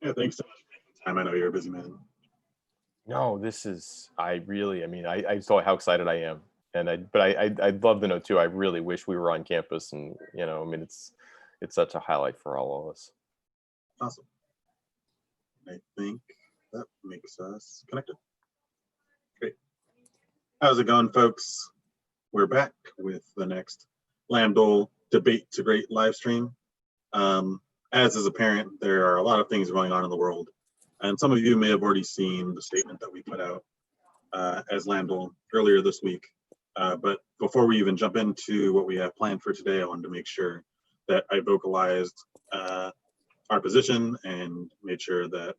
Yeah, thanks so much for making time. I know you're a busy man. No, this is, I saw how excited I am. I'd love to know too. I really wish we were on campus and, it's such a highlight for all of us. Awesome. I think that makes us connected. Great. How's it going, folks? We're back with the next Lambdole Debate to Great live stream. As is apparent, there are a lot of things going on in the world, and some of you may have already seen the statement that we put out as Lambdole earlier this week. But before we even jump into what we have planned for today, I wanted to make sure that I vocalized our position and made sure that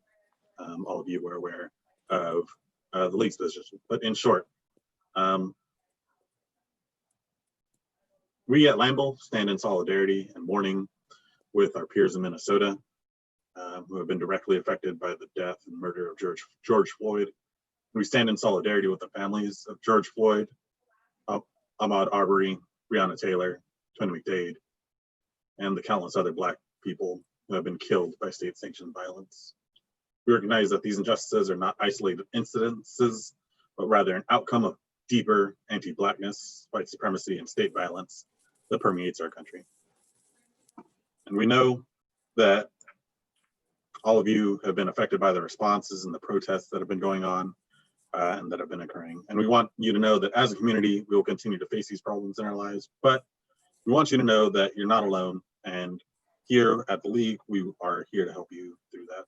all of you were aware of the league's position. But in short, we at Lambdole stand in solidarity and mourning with our peers in Minnesota who have been directly affected by the death and murder of George Floyd. We stand in solidarity with the families of George Floyd, Ahmaud Arbery, Breonna Taylor, Twin McDade, and the countless other Black people who have been killed by state-sanctioned violence. We recognize that these injustices are not isolated incidences, but rather an outcome of deeper anti-Blackness, white supremacy, and state violence that permeates our country. And we know that all of you have been affected by the responses and the protests that have been going on and that have been occurring. And we want you to know that as a community, we will continue to face these problems in our lives, but we want you to know that you're not alone. And here at the League, we are here to help you through that.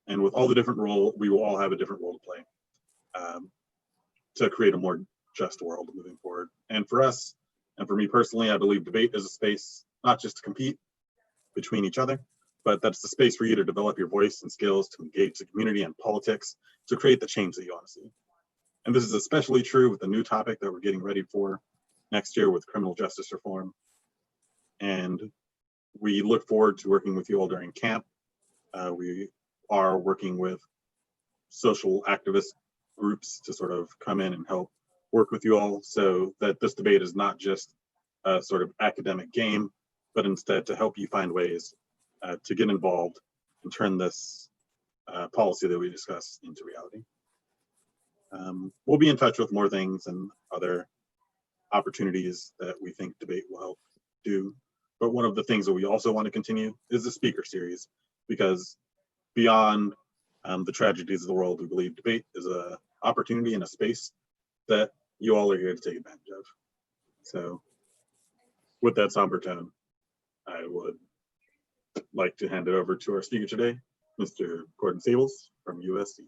And with all the different roles, we will all have a different role to play to create a more just world moving forward. And for us, and for me personally, I believe debate is a space not just to compete between each other, but that's the space for you to develop your voice and skills to engage the community and politics to create the change that you want to see. And this is especially true with the new topic that we're getting ready for next year with criminal justice reform. And we look forward to working with you all during camp. We are working with social activist groups to sort of come in and help work with you all so that this debate is not just a sort of academic game, but instead to help you find ways to get involved and turn this policy that we discuss into reality. We'll be in touch with more things and other opportunities that we think debate will help do. But one of the things that we also want to continue is the speaker series, because beyond the tragedies of the world, we believe debate is an opportunity and a space that you all are here to take advantage of. So with that somber tone, I would like to hand it over to our speaker today, Mr. Gordon Sables from USC.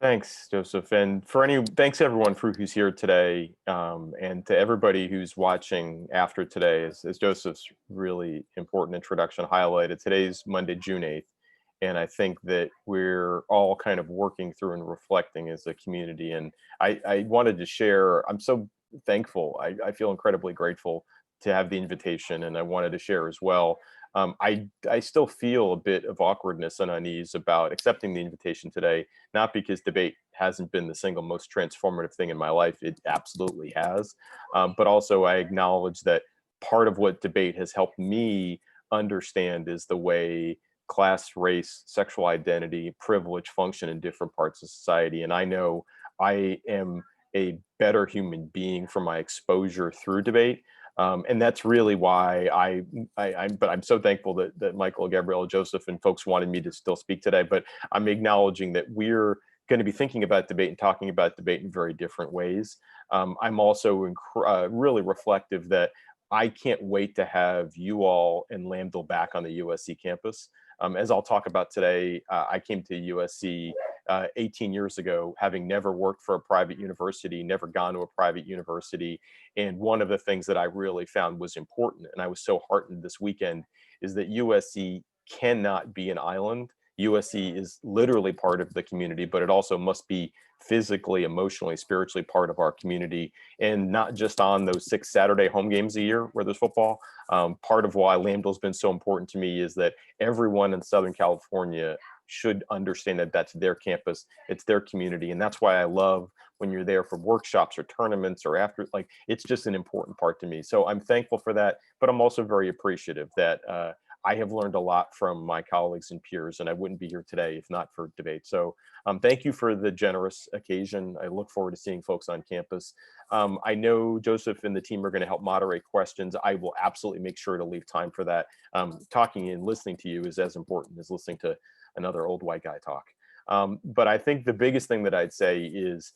Thanks, Joseph. And thanks everyone who's here today, and to everybody who's watching after today. As Joseph's really important introduction highlighted, today's Monday, June 8th. And I think that we're all kind of working through and reflecting as a community. And I wanted to share, I'm so thankful. I feel incredibly grateful to have the invitation, and I wanted to share as well. I still feel a bit of awkwardness and unease about accepting the invitation today, not because debate hasn't been the single most transformative thing in my life. It absolutely has. But also I acknowledge that part of what debate has helped me understand is the way class, race, sexual identity, privilege function in different parts of society. And I know I am a better human being from my exposure through debate. And that's really why I'm so thankful that Michael, Gabrielle, Joseph, and folks wanted me to still speak today. But I'm acknowledging that we're going to be thinking about debate and talking about debate in very different ways. I'm also really reflective that I can't wait to have you all and Lambdole back on the USC campus. As I'll talk about today, I came to USC 18 years ago, having never worked for a private university, never gone to a private university. And one of the things that I really found was important, and I was so heartened this weekend, is that USC cannot be an island. USC is literally part of the community, but it also must be physically, emotionally, spiritually part of our community, and not just on those 6 Saturday home games a year where there's football. Part of why Lambdole's been so important to me is that everyone in Southern California should understand that that's their campus, it's their community. And that's why I love when you're there for workshops or tournaments or after, like, it's just an important part to me. So I'm thankful for that, but I'm also very appreciative that I have learned a lot from my colleagues and peers, and I wouldn't be here today if not for debate. So thank you for the generous occasion. I look forward to seeing folks on campus. I know Joseph and the team are going to help moderate questions. I will absolutely make sure to leave time for that. Talking and listening to you is as important as listening to another old white guy talk. But I think the biggest thing that I'd say is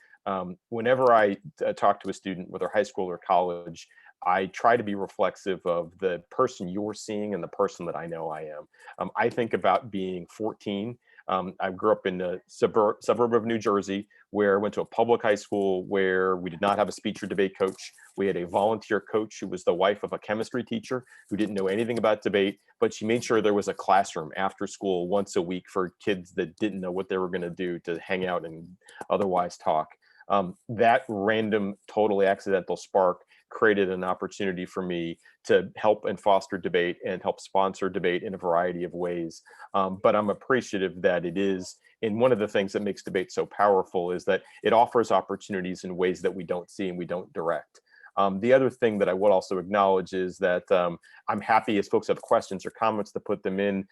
whenever I talk to a student, whether high school or college, I try to be reflexive of the person you're seeing and the person that I know I am. I think about being 14. I grew up in a suburb of New Jersey, where I went to a public high school where we did not have a speech or debate coach. We had a volunteer coach who was the wife of a chemistry teacher who didn't know anything about debate, but she made sure there was a classroom after school once a week for kids that didn't know what they were going to do to hang out and otherwise talk. That random, totally accidental spark created an opportunity for me to help and foster debate and help sponsor debate in a variety of ways. But I'm appreciative that it is, and one of the things that makes debate so powerful is that it offers opportunities in ways that we don't see and we don't direct. The other thing that I would also acknowledge is that I'm happy as folks have questions or comments to put them in.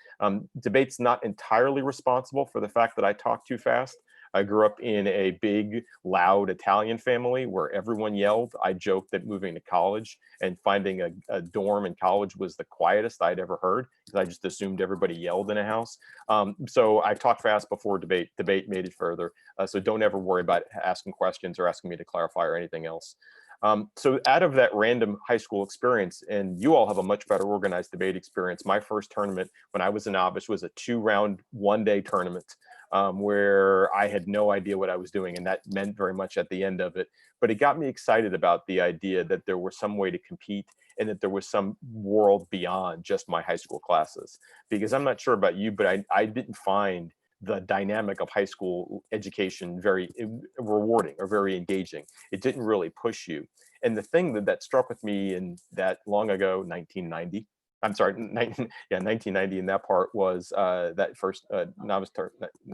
Debate's not entirely responsible for the fact that I talk too fast. I grew up in a big, loud Italian family where everyone yelled. I joked that moving to college and finding a dorm in college was the quietest I'd ever heard, because I just assumed everybody yelled in a house. So I talked fast before debate. Debate made it further. So don't ever worry about asking questions or asking me to clarify or anything else. So out of that random high school experience, and you all have a much better organized debate experience, my first tournament when I was a novice was a 2-round, 1-day tournament. Where I had no idea what I was doing, and that meant very much at the end of it. But it got me excited about the idea that there was some way to compete and that there was some world beyond just my high school classes. Because I'm not sure about you, but I didn't find the dynamic of high school education very rewarding or very engaging. It didn't really push you. And the thing that struck with me in that long ago, 1990, I'm sorry, 1990 in that part was that first novice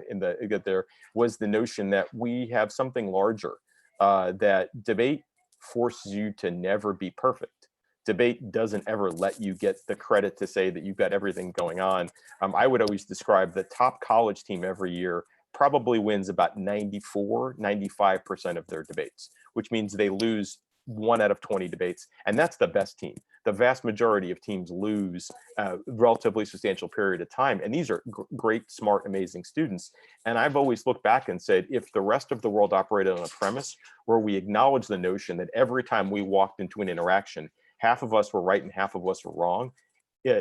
in the get there was the notion that we have something larger, that debate forces you to never be perfect. Debate doesn't ever let you get the credit to say that you've got everything going on. I would always describe the top college team every year probably wins about 94, 95% of their debates, which means they lose 1 out of 20 debates, and that's the best team. The vast majority of teams lose a relatively substantial period of time, and these are great, smart, amazing students. And I've always looked back and said, if the rest of the world operated on a premise where we acknowledge the notion that every time we walked into an interaction, half of us were right and half of us were wrong,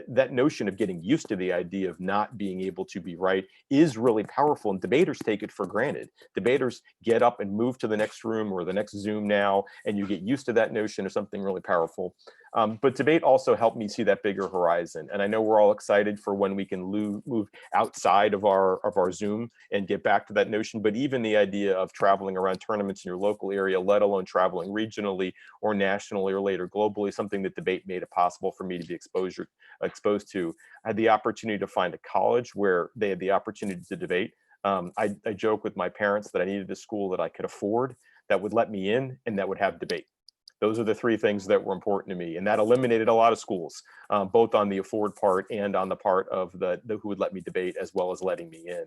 that notion of getting used to the idea of not being able to be right is really powerful, and debaters take it for granted. Debaters get up and move to the next room or the next Zoom now, and you get used to that notion of something really powerful. But debate also helped me see that bigger horizon. And I know we're all excited for when we can move outside of our Zoom and get back to that notion. But even the idea of traveling around tournaments in your local area, let alone traveling regionally or nationally or later globally, something that debate made it possible for me to be exposed to. I had the opportunity to find a college where they had the opportunity to debate. I joke with my parents that I needed a school that I could afford, that would let me in, and that would have debate. Those are the 3 things that were important to me, and that eliminated a lot of schools, both on the afford part and on the part of the who would let me debate, as well as letting me in.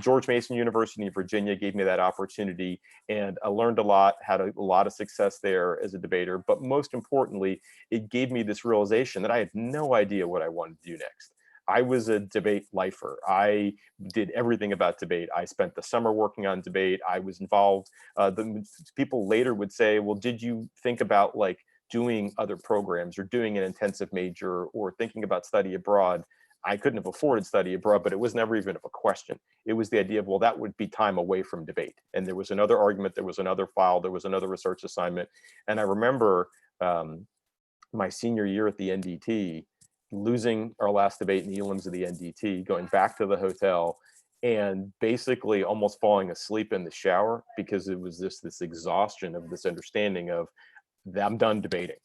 George Mason University in Virginia gave me that opportunity, and I learned a lot, had a lot of success there as a debater. But most importantly, it gave me this realization that I had no idea what I wanted to do next. I was a debate lifer. I did everything about debate. I spent the summer working on debate. I was involved. The people later would say, well, did you think about like doing other programs or doing an intensive major or thinking about study abroad? I couldn't have afforded study abroad, but it was never even a question. It was the idea of, well, that would be time away from debate. And there was another argument, there was another file, there was another research assignment. And I remember my senior year at the NDT, losing our last debate in the elims of the NDT, going back to the hotel and basically almost falling asleep in the shower, because it was this exhaustion of this understanding of I'm done debating.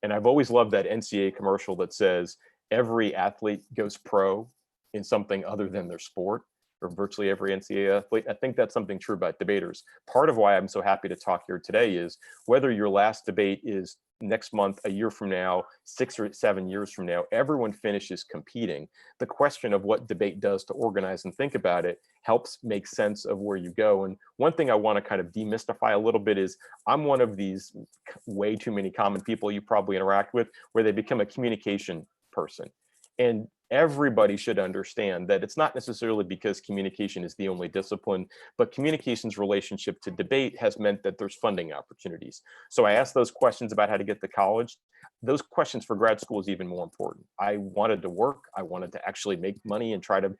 And I've always loved that NCAA commercial that says every athlete goes pro in something other than their sport, or virtually every NCAA athlete. I think that's something true about debaters. Part of why I'm so happy to talk here today is whether your last debate is next month, a year from now, 6 or 7 years from now, everyone finishes competing. The question of what debate does to organize and think about it helps make sense of where you go. And one thing I want to kind of demystify a little bit is I'm one of these way too many common people you probably interact with where they become a communication person. And everybody should understand that it's not necessarily because communication is the only discipline, but communication's relationship to debate has meant that there's funding opportunities. So I asked those questions about how to get to college. Those questions for grad school is even more important. I wanted to work. I wanted to actually make money and try to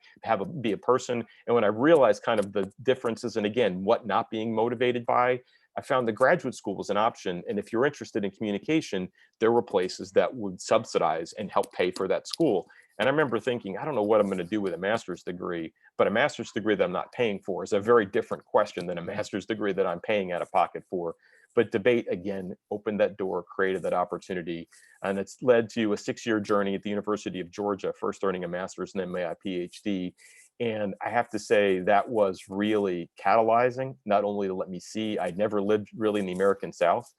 be a person. And when I realized kind of the differences and again, what not being motivated by, I found the graduate school was an option. And if you're interested in communication, there were places that would subsidize and help pay for that school. And I remember thinking, I don't know what I'm going to do with a master's degree, but a master's degree that I'm not paying for is a very different question than a master's degree that I'm paying out of pocket for. But debate, again, opened that door, created that opportunity. And it's led to a 6-year journey at the University of Georgia, first earning a master's and then my PhD. And I have to say that was really catalyzing, not only to let me see, I'd never lived really in the American South.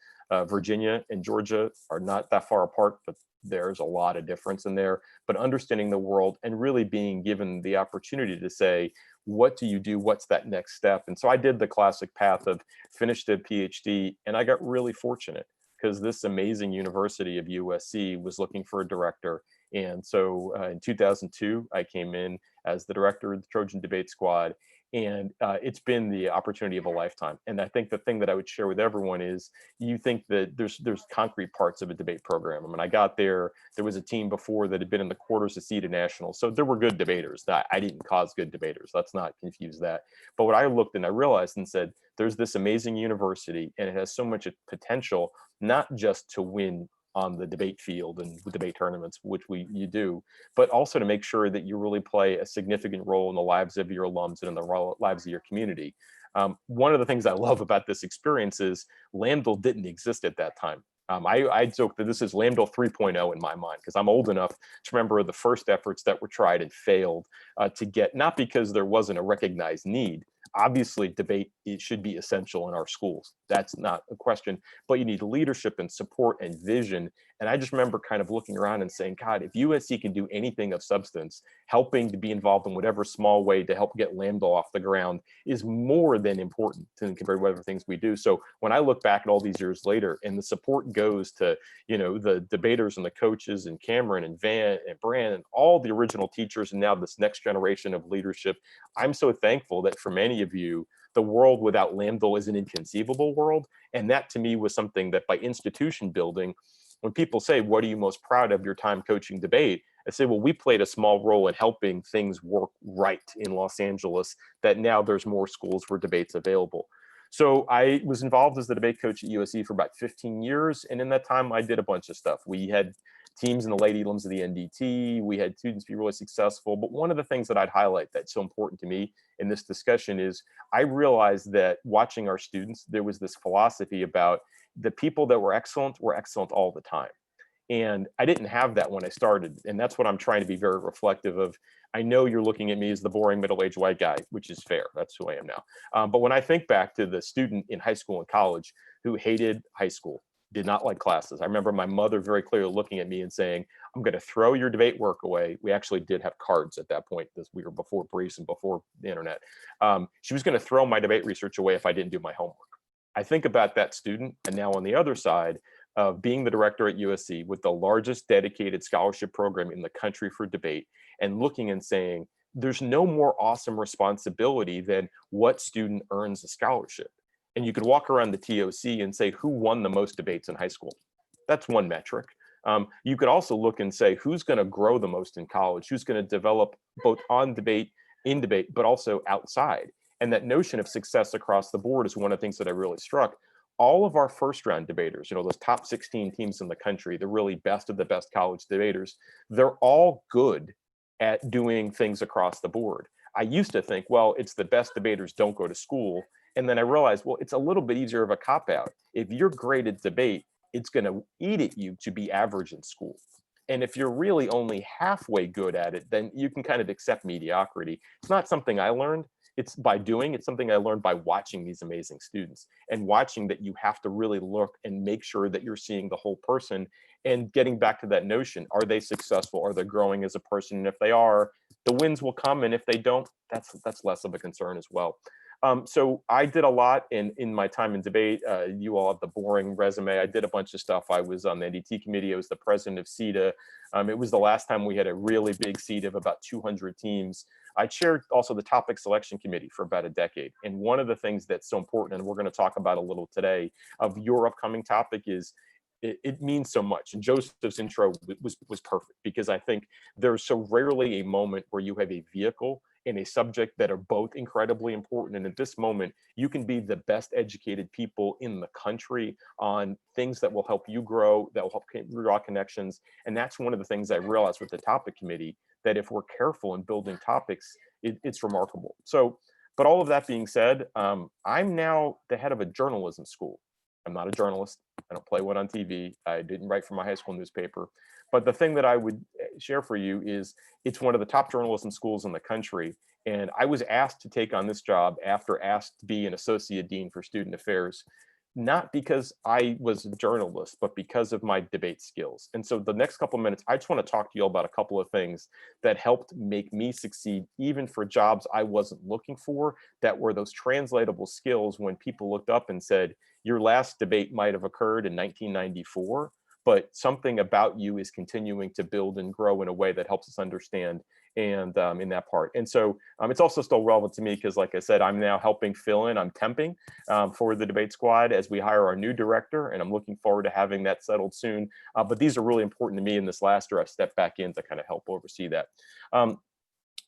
Virginia and Georgia are not that far apart, but there's a lot of difference in there. But understanding the world and really being given the opportunity to say, what do you do? What's that next step? And so I did the classic path of finished a PhD, and I got really fortunate because this amazing university of USC was looking for a director. And so in 2002, I came in as the director of the Trojan Debate Squad. And it's been the opportunity of a lifetime. And I think the thing that I would share with everyone is you think that there's concrete parts of a debate program. I mean, I got there was a team before that had been in the quarters to seed a national. So there were good debaters. I didn't cause good debaters. Let's not confuse that. But what I looked and I realized and said, there's this amazing university and it has so much potential, not just to win on the debate field and the debate tournaments, which you do, but also to make sure that you really play a significant role in the lives of your alums and in the lives of your community. One of the things I love about this experience is Lambdale didn't exist at that time. I joke that this is Lambdale 3.0 in my mind, because I'm old enough to remember the first efforts that were tried and failed to get, not because there wasn't a recognized need. Obviously, debate it should be essential in our schools. That's not a question, but you need leadership and support and vision. And I just remember kind of looking around and saying, God, if USC can do anything of substance, helping to be involved in whatever small way to help get Lambdale off the ground is more than important compared to whatever things we do. So when I look back at all these years later and the support goes to, the debaters and the coaches and Cameron and Van and Brand and all the original teachers and now this next generation of leadership, I'm so thankful that for many of you, the world without Lambdale is an inconceivable world. And that to me was something that by institution building, when people say, what are you most proud of your time coaching debate? I say, well, we played a small role in helping things work right in Los Angeles, that now there's more schools where debate's available. So I was involved as the debate coach at USC for about 15 years. And in that time, I did a bunch of stuff. We had teams in the late elims of the NDT. We had students be really successful. But one of the things that I'd highlight that's so important to me in this discussion is I realized that watching our students, there was this philosophy about the people that were excellent all the time. And I didn't have that when I started. And that's what I'm trying to be very reflective of. I know you're looking at me as the boring middle-aged white guy, which is fair. That's who I am now. But when I think back to the student in high school and college who hated high school, did not like classes. I remember my mother very clearly looking at me and saying, I'm going to throw your debate work away. We actually did have cards at that point. We were before briefs and before the internet. She was going to throw my debate research away if I didn't do my homework. I think about that student, and now on the other side of being the director at USC with the largest dedicated scholarship program in the country for debate, and looking and saying, there's no more awesome responsibility than what student earns a scholarship. And you could walk around the TOC and say, who won the most debates in high school? That's one metric. You could also look and say, who's going to grow the most in college? Who's going to develop both on debate, in debate, but also outside? And that notion of success across the board is one of the things that I really struck. All of our first round debaters, those top 16 teams in the country, the really best of the best college debaters, they're all good at doing things across the board. I used to think, well, it's the best debaters don't go to school. And then I realized, well, it's a little bit easier of a cop-out. If you're great at debate, it's going to eat at you to be average in school. And if you're really only halfway good at it, then you can kind of accept mediocrity. It's not something I learned. It's by doing. It's something I learned by watching these amazing students and watching that you have to really look and make sure that you're seeing the whole person and getting back to that notion. Are they successful? Are they growing as a person? And if they are, the wins will come. And if they don't, that's less of a concern as well. So I did a lot in my time in debate. You all have the boring resume. I did a bunch of stuff. I was on the NDT committee. I was the president of CETA. It was the last time we had a really big seat of about 200 teams. I chaired also the topic selection committee for about a decade. And one of the things that's so important, and we're going to talk about a little today, of your upcoming topic is it means so much. And Joseph's intro was perfect, because I think there's so rarely a moment where you have a vehicle and a subject that are both incredibly important. And at this moment, you can be the best educated people in the country on things that will help you grow, that will help draw connections. And that's one of the things I realized with the topic committee, that if we're careful in building topics, it's remarkable. So, but all of that being said, I'm now the head of a journalism school. I'm not a journalist. I don't play one on TV. I didn't write for my high school newspaper. But the thing that I would share for you is it's one of the top journalism schools in the country. And I was asked to take on this job after asked to be an associate dean for student affairs, not because I was a journalist, but because of my debate skills. And so the next couple of minutes, I just want to talk to you all about a couple of things that helped make me succeed, even for jobs I wasn't looking for, that were those translatable skills when people looked up and said, your last debate might have occurred in 1994, but something about you is continuing to build and grow in a way that helps us understand and in that part. And so it's also still relevant to me because, like I said, I'm now helping fill in, I'm temping for the debate squad as we hire our new director, and I'm looking forward to having that settled soon. But these are really important to me in this last year. I've stepped back in to kind of help oversee that.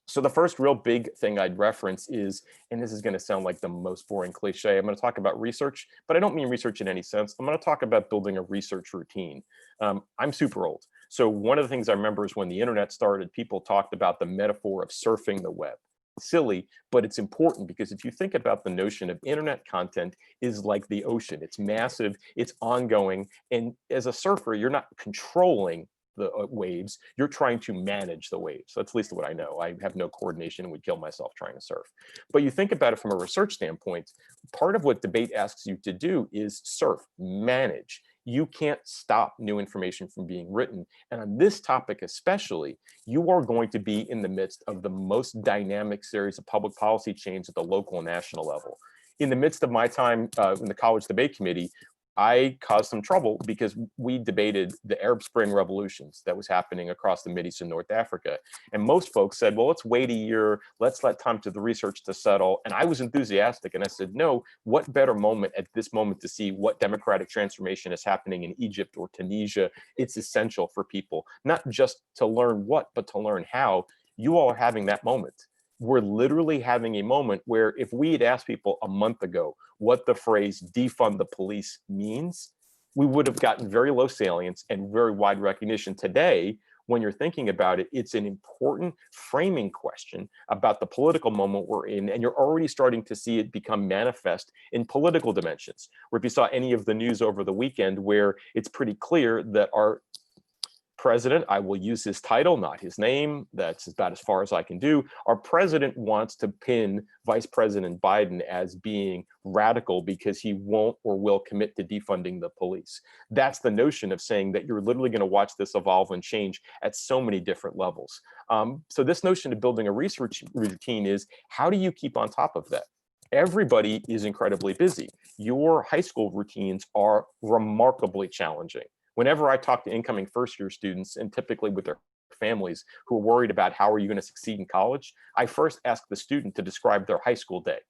So the first real big thing I'd reference is, and this is going to sound like the most boring cliche, I'm going to talk about research, but I don't mean research in any sense. I'm going to talk about building a research routine. I'm super old. So one of the things I remember is when the internet started, people talked about the metaphor of surfing the web. Silly, but it's important, because if you think about the notion of internet content is like the ocean. It's massive, it's ongoing. And as a surfer, you're not controlling the waves, you're trying to manage the waves. That's at least what I know. I have no coordination and would kill myself trying to surf. But you think about it from a research standpoint, part of what debate asks you to do is surf, manage. You can't stop new information from being written. And on this topic especially, you are going to be in the midst of the most dynamic series of public policy change at the local and national level. In the midst of my time in the college debate committee, I caused some trouble because we debated the Arab Spring revolutions that was happening across the Mideast and North Africa. And most folks said, well, let's wait a year. Let's let time to the research to settle. And I was enthusiastic. And I said, no, what better moment at this moment to see what democratic transformation is happening in Egypt or Tunisia? It's essential for people, not just to learn what, but to learn how. You all are having that moment. We're literally having a moment where if we had asked people a month ago what the phrase defund the police means, we would have gotten very low salience and very wide recognition. Today, when you're thinking about it, it's an important framing question about the political moment we're in, and you're already starting to see it become manifest in political dimensions. Where if you saw any of the news over the weekend, where it's pretty clear that our president, I will use his title, not his name. That's about as far as I can do. Our president wants to pin Vice President Biden as being radical because he won't or will commit to defunding the police. That's the notion of saying that you're literally going to watch this evolve and change at so many different levels. So this notion of building a research routine is, how do you keep on top of that? Everybody is incredibly busy. Your high school routines are remarkably challenging. Whenever I talk to incoming first-year students, and typically with their families who are worried about how are you going to succeed in college, I first ask the student to describe their high school day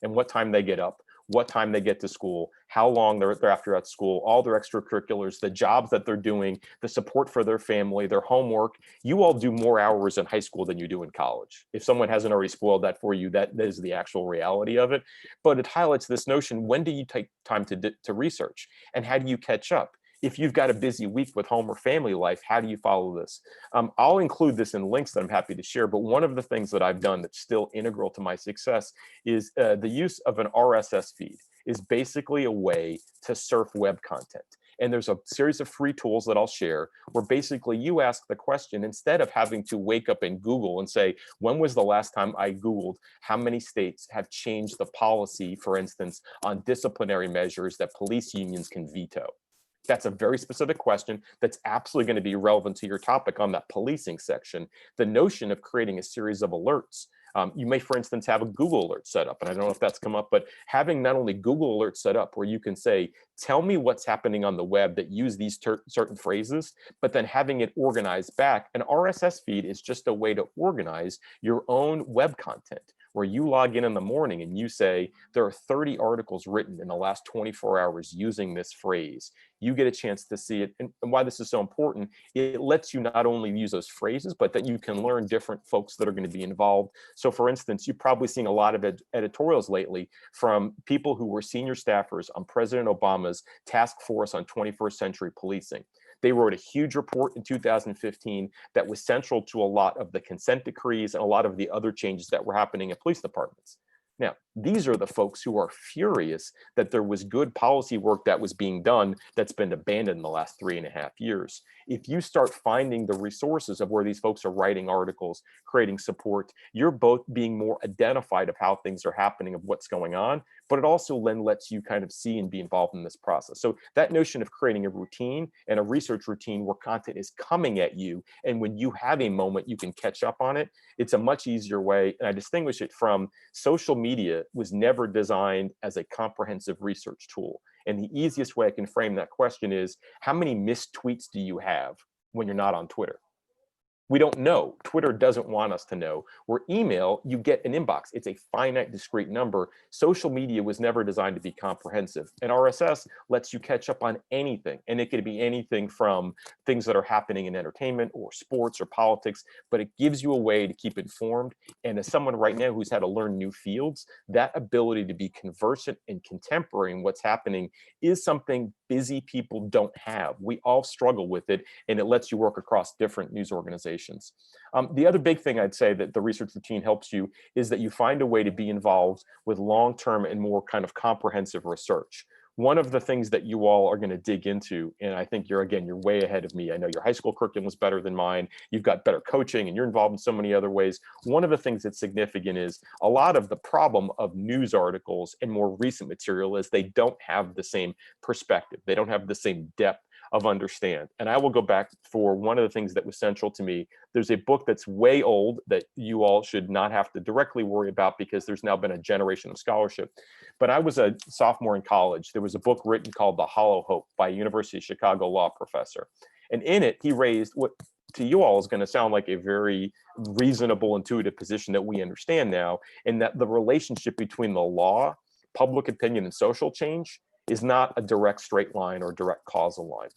and what time they get up, what time they get to school, how long they're after at school, all their extracurriculars, the jobs that they're doing, the support for their family, their homework. You all do more hours in high school than you do in college. If someone hasn't already spoiled that for you, that is the actual reality of it. But it highlights this notion, when do you take time to research, and how do you catch up? If you've got a busy week with home or family life, how do you follow this? I'll include this in links that I'm happy to share, but one of the things that I've done that's still integral to my success is the use of an RSS feed is basically a way to surf web content. And there's a series of free tools that I'll share where basically you ask the question instead of having to wake up and Google and say, when was the last time I Googled how many states have changed the policy, for instance, on disciplinary measures that police unions can veto? That's a very specific question that's absolutely going to be relevant to your topic on that policing section. The notion of creating a series of alerts. You may, for instance, have a Google alert set up, and I don't know if that's come up, but having not only Google alerts set up where you can say, tell me what's happening on the web that use these certain phrases, but then having it organized back. An RSS feed is just a way to organize your own web content, where you log in the morning and you say, there are 30 articles written in the last 24 hours using this phrase. You get a chance to see it. And why this is so important, it lets you not only use those phrases, but that you can learn different folks that are going to be involved. So for instance, you've probably seen a lot of editorials lately from people who were senior staffers on President Obama's task force on 21st century policing. They wrote a huge report in 2015 that was central to a lot of the consent decrees and a lot of the other changes that were happening in police departments. Now, these are the folks who are furious that there was good policy work that was being done that's been abandoned in the last 3.5 years. If you start finding the resources of where these folks are writing articles, creating support, you're both being more identified of how things are happening, of what's going on, but it also then lets you kind of see and be involved in this process. So that notion of creating a routine and a research routine where content is coming at you, and when you have a moment, you can catch up on it, it's a much easier way. And I distinguish it from social media was never designed as a comprehensive research tool. And the easiest way I can frame that question is, how many missed tweets do you have when you're not on Twitter? We don't know. Twitter doesn't want us to know. Where email, you get an inbox. It's a finite, discrete number. Social media was never designed to be comprehensive. And RSS lets you catch up on anything. And it could be anything from things that are happening in entertainment or sports or politics, but it gives you a way to keep informed. And as someone right now who's had to learn new fields, that ability to be conversant and contemporary in what's happening is something busy people don't have. We all struggle with it, and it lets you work across different news organizations. The other big thing I'd say that the research routine helps you is that you find a way to be involved with long-term and more kind of comprehensive research. One of the things that you all are going to dig into, and I think you're way ahead of me. I know your high school curriculum is better than mine. You've got better coaching and you're involved in so many other ways. One of the things that's significant is a lot of the problem of news articles and more recent material is they don't have the same perspective. They don't have the same depth of understand. And I will go back for one of the things that was central to me. There's a book that's way old that you all should not have to directly worry about because there's now been a generation of scholarship. But I was a sophomore in college. There was a book written called The Hollow Hope by a University of Chicago law professor. And in it, he raised what to you all is going to sound like a very reasonable, intuitive position that we understand now, in that the relationship between the law, public opinion, and social change is not a direct straight line or direct causal line.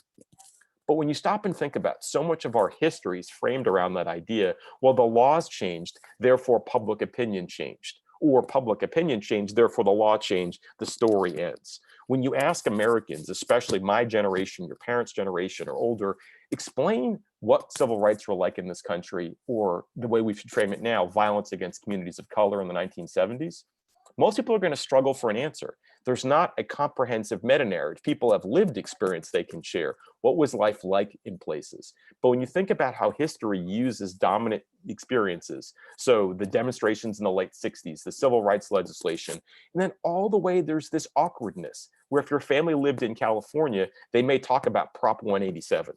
But when you stop and think about so much of our history is framed around that idea, well, the laws changed, therefore public opinion changed, or public opinion changed, therefore the law changed, the story ends. When you ask Americans, especially my generation, your parents' generation or older, explain what civil rights were like in this country, or the way we should frame it now, violence against communities of color in the 1970s, most people are going to struggle for an answer. There's not a comprehensive meta-narrative. People have lived experience they can share. What was life like in places? But when you think about how history uses dominant experiences, so the demonstrations in the late 60s, the civil rights legislation, and then all the way there's this awkwardness where if your family lived in California, they may talk about Prop 187.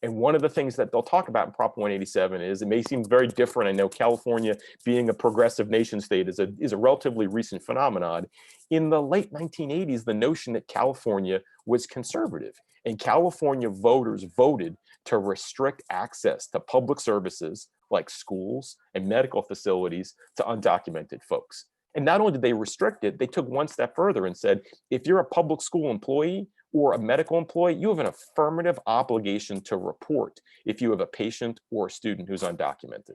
And one of the things that they'll talk about in Prop 187 is, it may seem very different. I know California being a progressive nation state is a relatively recent phenomenon. In the late 1980s, the notion that California was conservative, and California voters voted to restrict access to public services like schools and medical facilities to undocumented folks. And not only did they restrict it, they took one step further and said, if you're a public school employee or a medical employee, you have an affirmative obligation to report if you have a patient or a student who's undocumented.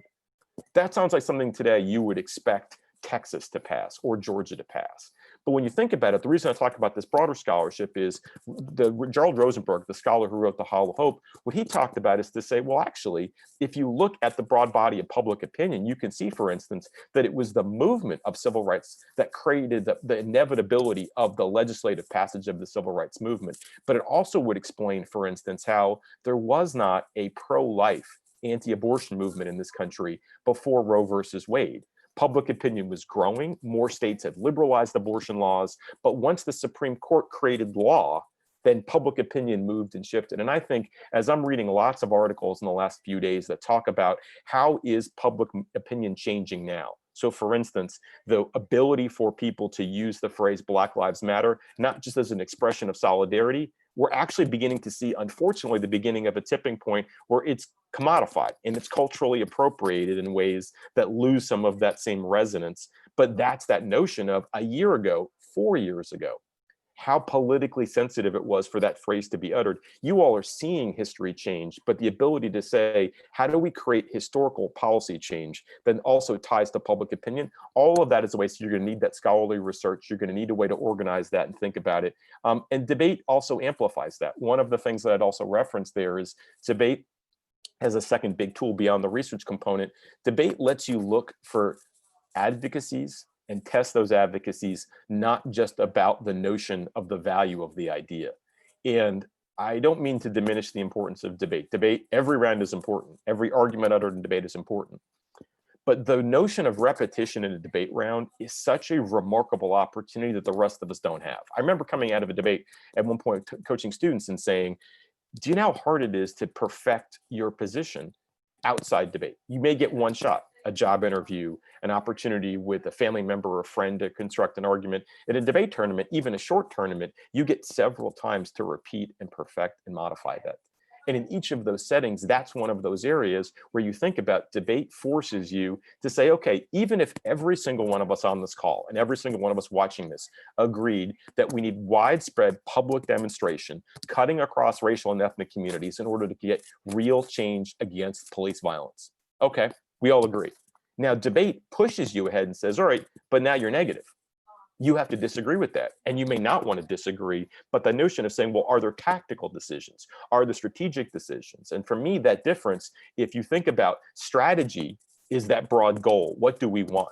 That sounds like something today you would expect Texas to pass or Georgia to pass. But when you think about it, the reason I talk about this broader scholarship is Gerald Rosenberg, the scholar who wrote The Hollow Hope, what he talked about is to say, well, actually, if you look at the broad body of public opinion, you can see, for instance, that it was the movement of civil rights that created the inevitability of the legislative passage of the civil rights movement. But it also would explain, for instance, how there was not a pro-life anti-abortion movement in this country before Roe versus Wade. Public opinion was growing. More states had liberalized abortion laws. But once the Supreme Court created law, then public opinion moved and shifted. And I think, as I'm reading lots of articles in the last few days that talk about how is public opinion changing now. So for instance, the ability for people to use the phrase Black Lives Matter, not just as an expression of solidarity, we're actually beginning to see, unfortunately, the beginning of a tipping point where it's commodified and it's culturally appropriated in ways that lose some of that same resonance. But that's that notion of a year ago, 4 years ago, how politically sensitive it was for that phrase to be uttered. You all are seeing history change, but the ability to say, how do we create historical policy change that also ties to public opinion? All of that is a way, so you're going to need that scholarly research. You're going to need a way to organize that and think about it. And debate also amplifies that. One of the things that I'd also reference there is debate as a second big tool beyond the research component. Debate lets you look for advocacies and test those advocacies, not just about the notion of the value of the idea. And I don't mean to diminish the importance of debate. Debate, every round is important. Every argument uttered in debate is important. But the notion of repetition in a debate round is such a remarkable opportunity that the rest of us don't have. I remember coming out of a debate at one point, coaching students and saying, do you know how hard it is to perfect your position outside debate? You may get one shot, a job interview, an opportunity with a family member or a friend to construct an argument. In a debate tournament, even a short tournament, you get several times to repeat and perfect and modify that. And in each of those settings, that's one of those areas where you think about debate forces you to say, okay, even if every single one of us on this call and every single one of us watching this agreed that we need widespread public demonstration cutting across racial and ethnic communities in order to get real change against police violence. Okay, we all agree. Now, debate pushes you ahead and says, all right, but now you're negative. You have to disagree with that. And you may not want to disagree, but the notion of saying, well, are there tactical decisions? Are there strategic decisions? And for me, that difference, if you think about strategy, is that broad goal. What do we want?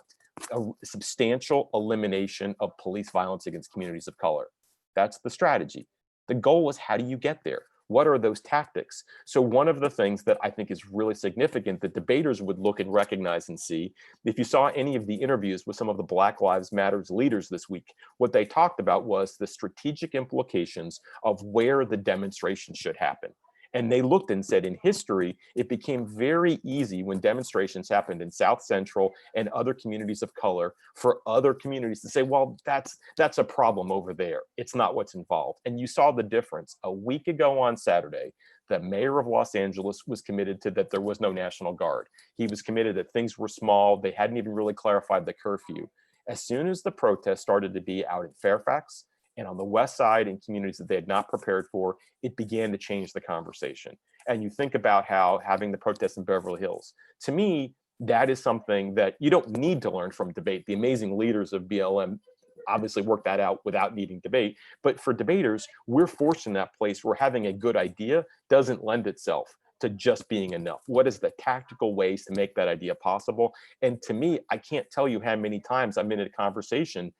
A substantial elimination of police violence against communities of color. That's the strategy. The goal is, how do you get there? What are those tactics? So one of the things that I think is really significant that debaters would look and recognize and see, if you saw any of the interviews with some of the Black Lives Matters leaders this week, what they talked about was the strategic implications of where the demonstration should happen. And they looked and said, in history, it became very easy when demonstrations happened in South Central and other communities of color for other communities to say, well, that's a problem over there. It's not what's involved. And you saw the difference. A week ago on Saturday, the mayor of Los Angeles was committed to that there was no National Guard. He was committed that things were small. They hadn't even really clarified the curfew. As soon as the protest started to be out in Fairfax, and on the West Side in communities that they had not prepared for, it began to change the conversation. And you think about how having the protests in Beverly Hills, to me, that is something that you don't need to learn from debate. The amazing leaders of BLM obviously work that out without needing debate. But for debaters, we're forced in that place where having a good idea doesn't lend itself to just being enough. What is the tactical ways to make that idea possible? And to me, I can't tell you how many times I'm in a conversation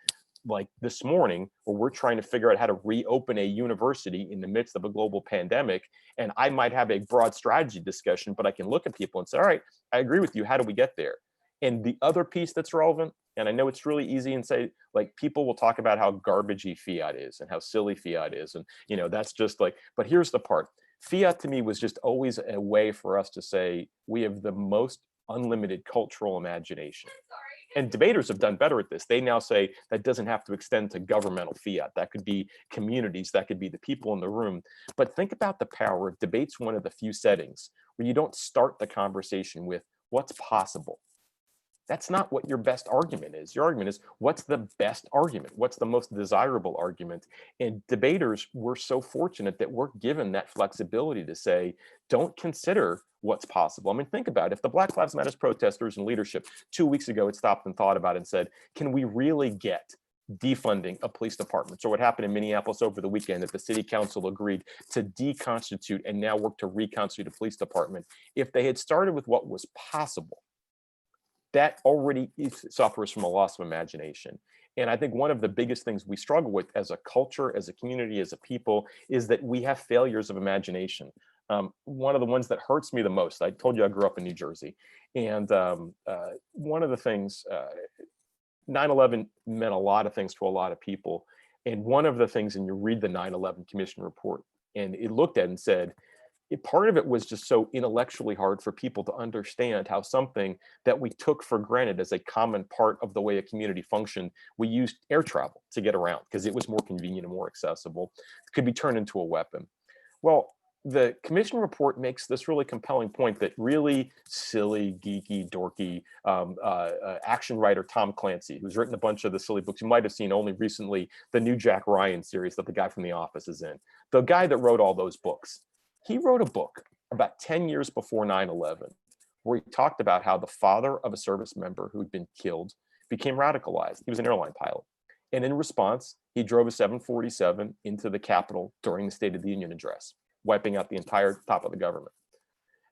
like this morning, where we're trying to figure out how to reopen a university in the midst of a global pandemic. And I might have a broad strategy discussion, but I can look at people and say, all right, I agree with you. How do we get there? And the other piece that's relevant, and I know it's really easy and say, like, people will talk about how garbagey fiat is and how silly fiat is. And, you know, that's just like, but here's the part. Fiat to me was just always a way for us to say, we have the most unlimited cultural imagination. And debaters have done better at this. They now say that doesn't have to extend to governmental fiat. That could be communities, that could be the people in the room. But think about the power of debate's one of the few settings where you don't start the conversation with what's possible. That's not what your best argument is. Your argument is, what's the best argument? What's the most desirable argument? And debaters, we're so fortunate that we're given that flexibility to say, don't consider what's possible. I mean, think about it. If the Black Lives Matter protesters and leadership 2 weeks ago had stopped and thought about it and said, can we really get defunding of police departments, or what happened in Minneapolis over the weekend that the city council agreed to deconstitute and now work to reconstitute a police department. If they had started with what was possible, that already suffers from a loss of imagination. And I think one of the biggest things we struggle with as a culture, as a community, as a people, is that we have failures of imagination. One of the ones that hurts me the most, I told you I grew up in New Jersey, and one of the things, 9/11 meant a lot of things to a lot of people. And one of the things, and you read the 9/11 Commission report, and it looked at and said, part of it was just so intellectually hard for people to understand how something that we took for granted as a common part of the way a community functioned, we used air travel to get around because it was more convenient and more accessible, could be turned into a weapon. Well, the commission report makes this really compelling point that really silly, geeky, dorky action writer Tom Clancy, who's written a bunch of the silly books you might have seen only recently, the new Jack Ryan series that the guy from The Office is in, the guy that wrote all those books. He wrote a book about 10 years before 9/11, where he talked about how the father of a service member who'd been killed became radicalized. He was an airline pilot. And in response, he drove a 747 into the Capitol during the State of the Union address, wiping out the entire top of the government.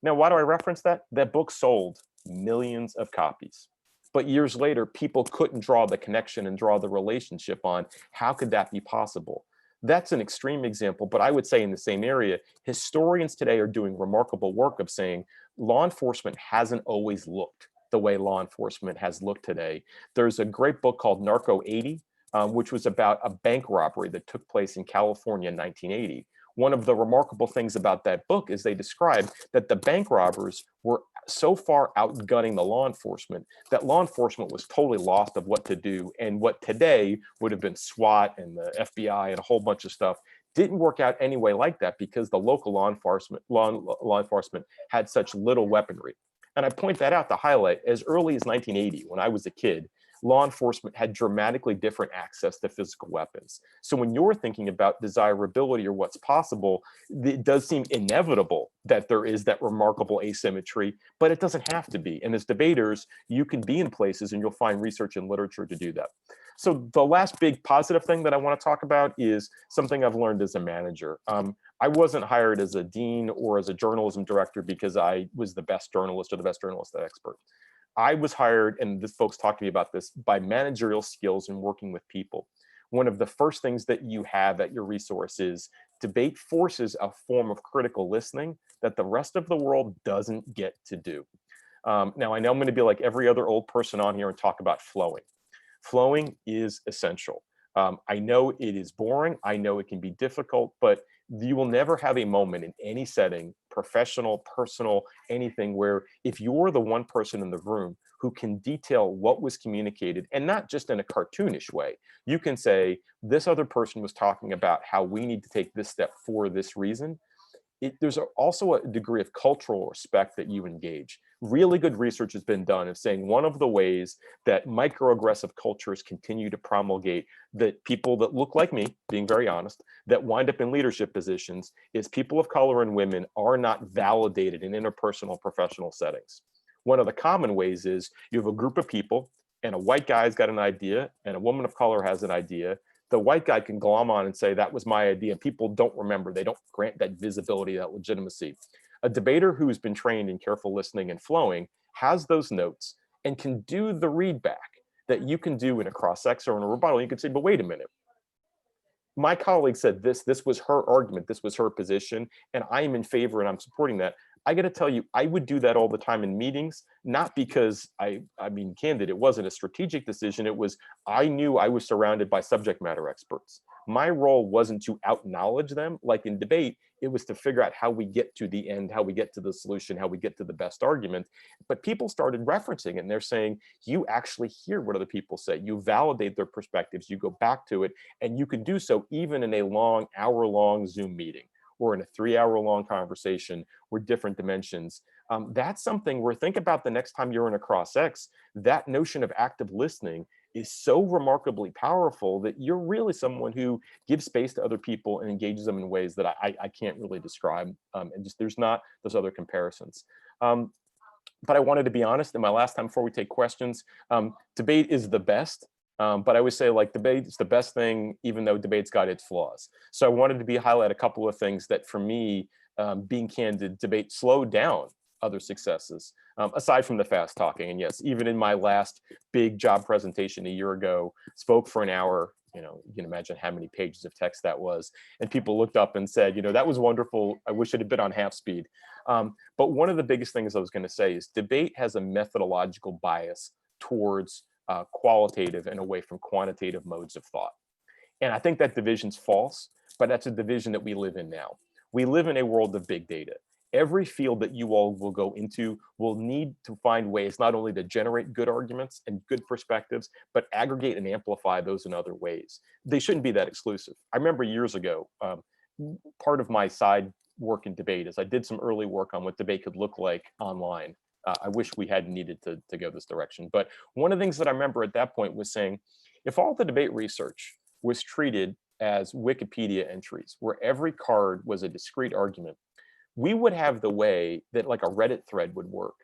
Now, why do I reference that? That book sold millions of copies. But years later, people couldn't draw the connection and draw the relationship on how could that be possible. That's an extreme example, but I would say in the same area, historians today are doing remarkable work of saying law enforcement hasn't always looked the way law enforcement has looked today. There's a great book called Narco 80, which was about a bank robbery that took place in California in 1980. One of the remarkable things about that book is they describe that the bank robbers were so far outgunning the law enforcement that law enforcement was totally lost of what to do. And what today would have been SWAT and the FBI and a whole bunch of stuff didn't work out anyway like that because the local law enforcement had such little weaponry. And I point that out to highlight as early as 1980, when I was a kid, law enforcement had dramatically different access to physical weapons. So when you're thinking about desirability or what's possible, it does seem inevitable that there is that remarkable asymmetry, but it doesn't have to be. And as debaters, you can be in places and you'll find research and literature to do that. So the last big positive thing that I want to talk about is something I've learned as a manager. I wasn't hired as a dean or as a journalism director because I was the best journalist or the best journalist expert. I was hired, and this folks talked to me about this, by managerial skills and working with people. One of the first things that you have at your resource is debate forces a form of critical listening that the rest of the world doesn't get to do. Now, I know I'm going to be like every other old person on here and talk about flowing. Flowing is essential. I know it is boring. I know it can be difficult, but you will never have a moment in any setting, professional, personal, anything, where if you're the one person in the room who can detail what was communicated, and not just in a cartoonish way, you can say, this other person was talking about how we need to take this step for this reason. There's also a degree of cultural respect that you engage. Really good research has been done of saying one of the ways that microaggressive cultures continue to promulgate that people that look like me, being very honest, that wind up in leadership positions is people of color and women are not validated in interpersonal professional settings. One of the common ways is you have a group of people and a white guy's got an idea and a woman of color has an idea. The white guy can glom on and say, that was my idea. People don't remember. They don't grant that visibility, that legitimacy. A debater who's been trained in careful listening and flowing has those notes and can do the read back that you can do in a cross-ex or in a rebuttal. You can say, but wait a minute. My colleague said this was her argument, this was her position, and I am in favor and I'm supporting that. I got to tell you, I would do that all the time in meetings, not because I mean, candid, it wasn't a strategic decision. It was, I knew I was surrounded by subject matter experts. My role wasn't to out-knowledge them like in debate. It was to figure out how we get to the end, how we get to the solution, how we get to the best argument. But people started referencing it and they're saying, you actually hear what other people say. You validate their perspectives, you go back to it, and you can do so even in a long, hour-long Zoom meeting or in a 3-hour-long conversation where different dimensions. That's something where, think about the next time you're in a cross-ex, that notion of active listening is so remarkably powerful that you're really someone who gives space to other people and engages them in ways that I can't really describe. And just there's not those other comparisons. But I wanted to be honest, in my last time before we take questions, debate is the best But I always say, like, debate is the best thing, even though debate's got its flaws. So I wanted to highlight a couple of things that, for me, being candid, debate slowed down other successes, aside from the fast talking. And yes, even in my last big job presentation a year ago, spoke for an hour. You can imagine how many pages of text that was. And people looked up and said, that was wonderful. I wish it had been on half speed. But one of the biggest things I was going to say is debate has a methodological bias towards qualitative and away from quantitative modes of thought. And I think that division's false, but that's a division that we live in now. We live in a world of big data. Every field that you all will go into will need to find ways not only to generate good arguments and good perspectives, but aggregate and amplify those in other ways. They shouldn't be that exclusive. I remember years ago, part of my side work in debate is I did some early work on what debate could look like online. I wish we hadn't needed to go this direction. But one of the things that I remember at that point was saying, if all the debate research was treated as Wikipedia entries, where every card was a discrete argument, we would have the way that like a Reddit thread would work,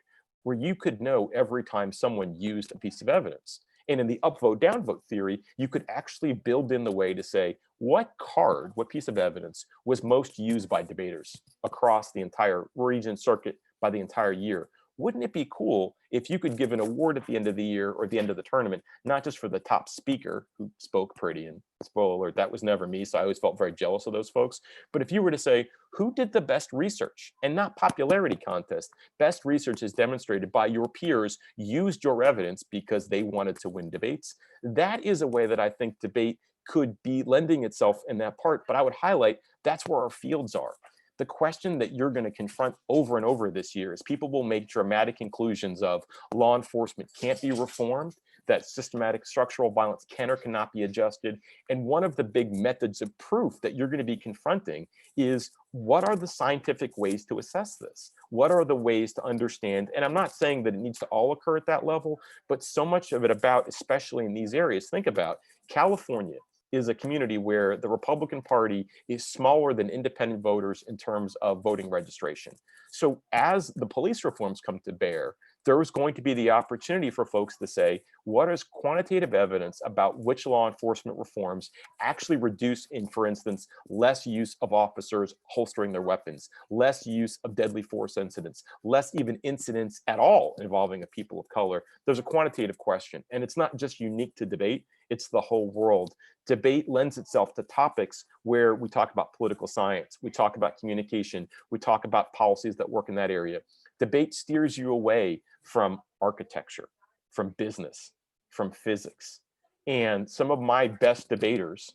where you could know every time someone used a piece of evidence. And in the upvote downvote theory, you could actually build in the way to say what card, what piece of evidence was most used by debaters across the entire region circuit by the entire year. Wouldn't it be cool if you could give an award at the end of the year or the end of the tournament, not just for the top speaker who spoke pretty, and spoiler alert, that was never me, so I always felt very jealous of those folks, but if you were to say, who did the best research, and not popularity contest, best research is demonstrated by your peers used your evidence because they wanted to win debates, that is a way that I think debate could be lending itself in that part, but I would highlight that's where our fields are. The question that you're going to confront over and over this year is people will make dramatic conclusions of law enforcement can't be reformed, that systematic structural violence can or cannot be adjusted. And one of the big methods of proof that you're going to be confronting is, what are the scientific ways to assess this? What are the ways to understand? And I'm not saying that it needs to all occur at that level, but so much of it about, especially in these areas, think about California is a community where the Republican Party is smaller than independent voters in terms of voting registration. So as the police reforms come to bear, there is going to be the opportunity for folks to say, what is quantitative evidence about which law enforcement reforms actually reduce in, for instance, less use of officers holstering their weapons, less use of deadly force incidents, less even incidents at all involving a people of color. There's a quantitative question, and it's not just unique to debate, it's the whole world. Debate lends itself to topics where we talk about political science, we talk about communication, we talk about policies that work in that area. Debate steers you away from architecture, from business, from physics. And some of my best debaters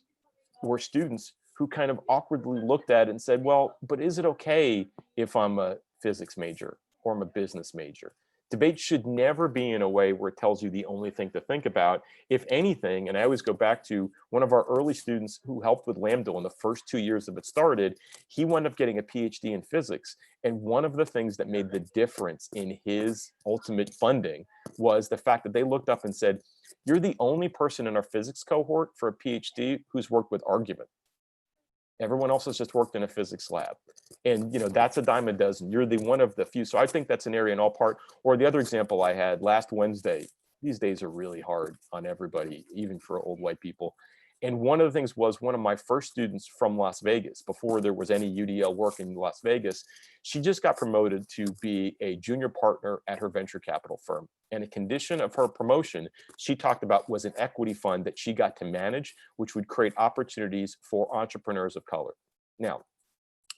were students who kind of awkwardly looked at it and said, well, but is it okay if I'm a physics major or I'm a business major? Debate should never be in a way where it tells you the only thing to think about. If anything, and I always go back to one of our early students who helped with Lambda in the first 2 years of it started, he wound up getting a PhD in physics. And one of the things that made the difference in his ultimate funding was the fact that they looked up and said, you're the only person in our physics cohort for a PhD who's worked with argument. Everyone else has just worked in a physics lab. And that's a dime a dozen. You're the one of the few. So I think that's an area in all part. Or the other example I had last Wednesday, these days are really hard on everybody, even for old white people. And one of the things was one of my first students from Las Vegas, before there was any UDL work in Las Vegas, she just got promoted to be a junior partner at her venture capital firm. And a condition of her promotion, she talked about, was an equity fund that she got to manage, which would create opportunities for entrepreneurs of color. Now,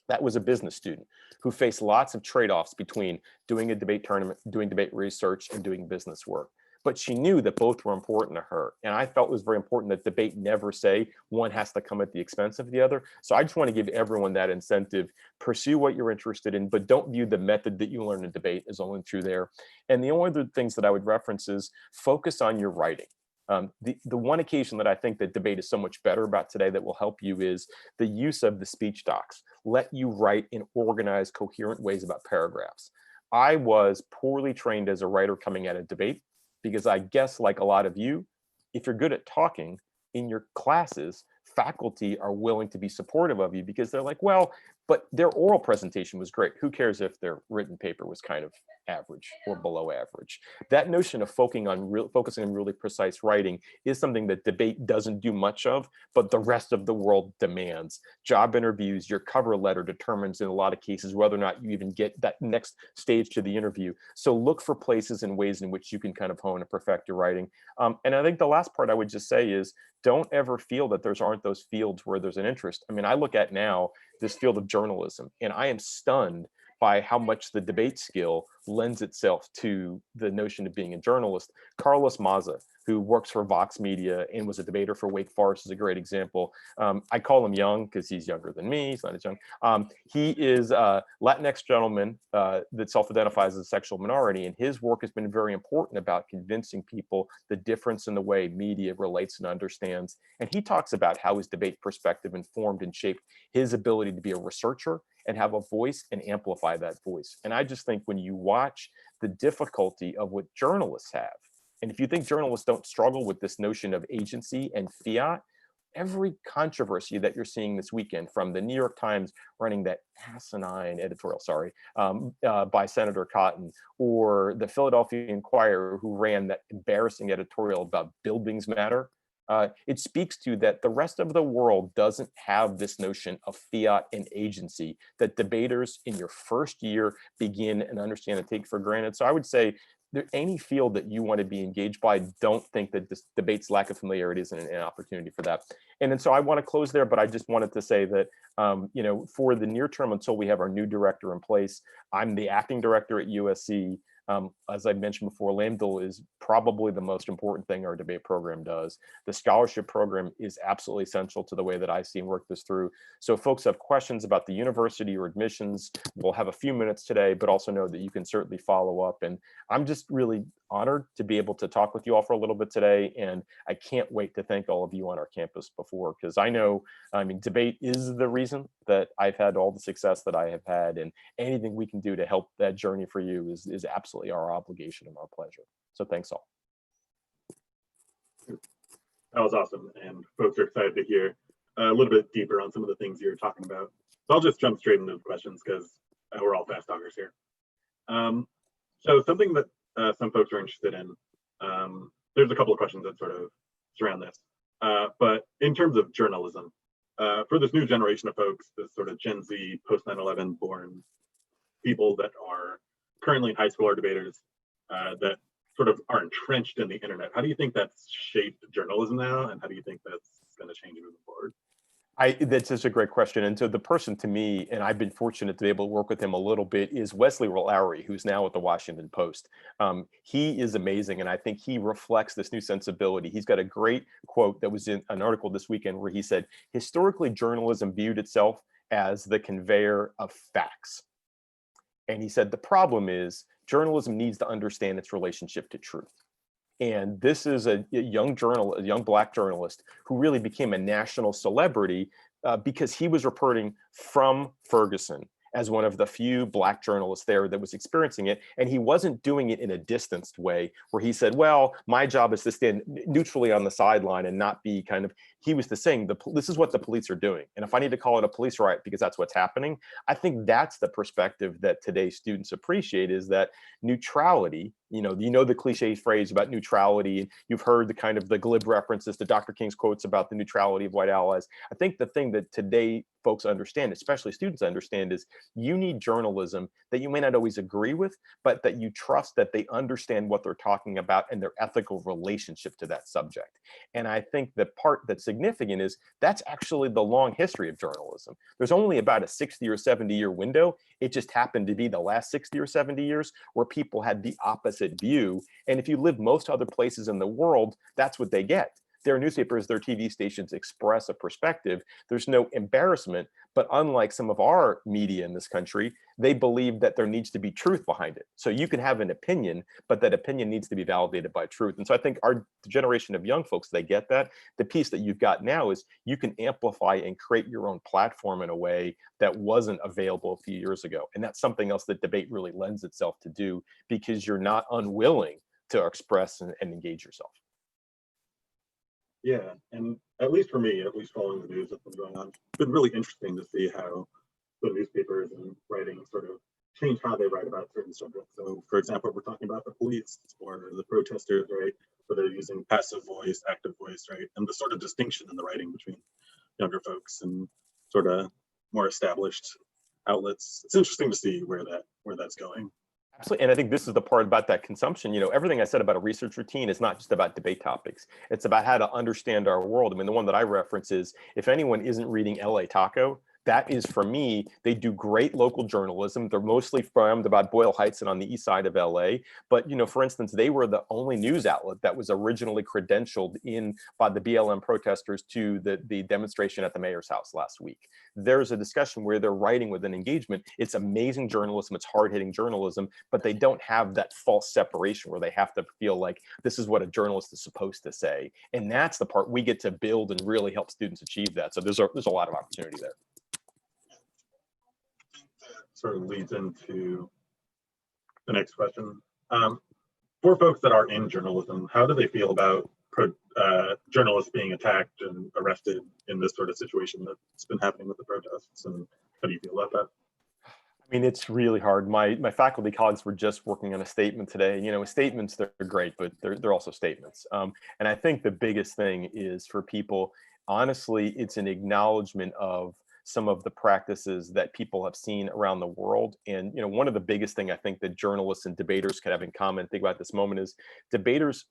that was a business student who faced lots of trade-offs between doing a debate tournament, doing debate research, and doing business work. But she knew that both were important to her. And I felt it was very important that debate never say one has to come at the expense of the other. So I just want to give everyone that incentive. Pursue what you're interested in, but don't view the method that you learn in debate as only true there. And the only other things that I would reference is focus on your writing. The one occasion that I think that debate is so much better about today that will help you is the use of the speech docs. Let you write in organized, coherent ways about paragraphs. I was poorly trained as a writer coming out of debate, because I guess, like a lot of you, if you're good at talking in your classes, faculty are willing to be supportive of you because they're like, well, but their oral presentation was great. Who cares if their written paper was kind of average or below average. That notion of focusing on really precise writing is something that debate doesn't do much of, but the rest of the world demands. Job interviews, your cover letter determines in a lot of cases whether or not you even get that next stage to the interview. So look for places and ways in which you can kind of hone and perfect your writing. And I think the last part I would just say is, don't ever feel that aren't those fields where there's an interest. I mean, I look at now this field of journalism, and I am stunned by how much the debate skill lends itself to the notion of being a journalist. Carlos Maza, who works for Vox Media and was a debater for Wake Forest, is a great example. I call him young because he's younger than me. He's not as young. He is a Latinx gentleman that self-identifies as a sexual minority, and his work has been very important about convincing people the difference in the way media relates and understands. And he talks about how his debate perspective informed and shaped his ability to be a researcher and have a voice and amplify that voice. And I just think when you watch the difficulty of what journalists have, and if you think journalists don't struggle with this notion of agency and fiat, every controversy that you're seeing this weekend, from the New York Times running that asinine editorial, by Senator Cotton, or the Philadelphia Inquirer, who ran that embarrassing editorial about buildings matter, it speaks to that the rest of the world doesn't have this notion of fiat and agency that debaters in your first year begin and understand and take for granted. So I would say, any field that you want to be engaged by, don't think that this debate's lack of familiarity is an opportunity for that. And then so I want to close there, but I just wanted to say that, for the near term, until we have our new director in place, I'm the acting director at USC. As I mentioned before, Lambdal is probably the most important thing our debate program does. The scholarship program is absolutely essential to the way that I see and work this through. So if folks have questions about the university or admissions, we'll have a few minutes today, but also know that you can certainly follow up. And I'm just really honored to be able to talk with you all for a little bit today. And I can't wait to thank all of you on our campus before, because I know, debate is the reason that I've had all the success that I have had, and anything we can do to help that journey for you is absolutely our obligation and our pleasure. So thanks all. That was awesome, and folks are excited to hear a little bit deeper on some of the things you're talking about. So I'll just jump straight into the questions because we're all fast talkers here. So something that some folks are interested in, there's a couple of questions that sort of surround this. But in terms of journalism, for this new generation of folks, this sort of Gen Z, post 9/11 born people that are currently in high school or debaters, that sort of are entrenched in the internet, how do you think that's shaped journalism now, and how do you think that's going to change moving forward? That's such a great question. And so the person to me, and I've been fortunate to be able to work with him a little bit, is Wesley Lowery, who's now at the Washington Post. He is amazing, and I think he reflects this new sensibility. He's got a great quote that was in an article this weekend where he said, historically, journalism viewed itself as the conveyor of facts. And he said, the problem is journalism needs to understand its relationship to truth. And this is a young Black journalist who really became a national celebrity because he was reporting from Ferguson as one of the few Black journalists there that was experiencing it. And he wasn't doing it in a distanced way where he said, well, my job is to stand neutrally on the sideline and not be kind of, he was saying, this is what the police are doing. And if I need to call it a police riot because that's what's happening, I think that's the perspective that today's students appreciate, is that neutrality, you know the cliche phrase about neutrality, and you've heard the kind of the glib references to Dr. King's quotes about the neutrality of white allies. I think the thing that today folks understand, especially students understand, is you need journalism that you may not always agree with, but that you trust that they understand what they're talking about and their ethical relationship to that subject. And I think the part that's significant is that's actually the long history of journalism. There's only about a 60 or 70 year window. It just happened to be the last 60 or 70 years where people had the opposite view. And if you live most other places in the world, that's what they get. Their newspapers, their TV stations express a perspective. There's no embarrassment, but unlike some of our media in this country, they believe that there needs to be truth behind it. So you can have an opinion, but that opinion needs to be validated by truth. And so I think our generation of young folks, they get that. The piece that you've got now is you can amplify and create your own platform in a way that wasn't available a few years ago. And that's something else that debate really lends itself to do, because you're not unwilling to express and engage yourself. Yeah, and at least for me, at least following the news that's been going on, it's been really interesting to see how the newspapers and writing sort of change how they write about certain subjects. So, for example, we're talking about the police or the protesters, right? Where they're using passive voice, active voice, right? And the sort of distinction in the writing between younger folks and sort of more established outlets. It's interesting to see where that's going. Absolutely. And I think this is the part about that consumption. Everything I said about a research routine is not just about debate topics. It's about how to understand our world. I mean, the one that I reference is, if anyone isn't reading LA Taco, that is, for me, they do great local journalism. They're mostly filmed about Boyle Heights and on the east side of LA. But, for instance, they were the only news outlet that was originally credentialed in by the BLM protesters to the demonstration at the mayor's house last week. There's a discussion where they're writing with an engagement. It's amazing journalism. It's hard-hitting journalism, but they don't have that false separation where they have to feel like this is what a journalist is supposed to say. And that's the part we get to build and really help students achieve that. So there's a lot of opportunity there. Sort of leads into the next question. For folks that are in journalism, how do they feel about journalists being attacked and arrested in this sort of situation that's been happening with the protests? And how do you feel about that? I mean, it's really hard. My faculty colleagues were just working on a statement today. Statements, they're great, but they're also statements. And I think the biggest thing is for people, honestly, it's an acknowledgement of some of the practices that people have seen around the world. And, one of the biggest thing I think that journalists and debaters could have in common, think about this moment, is debaters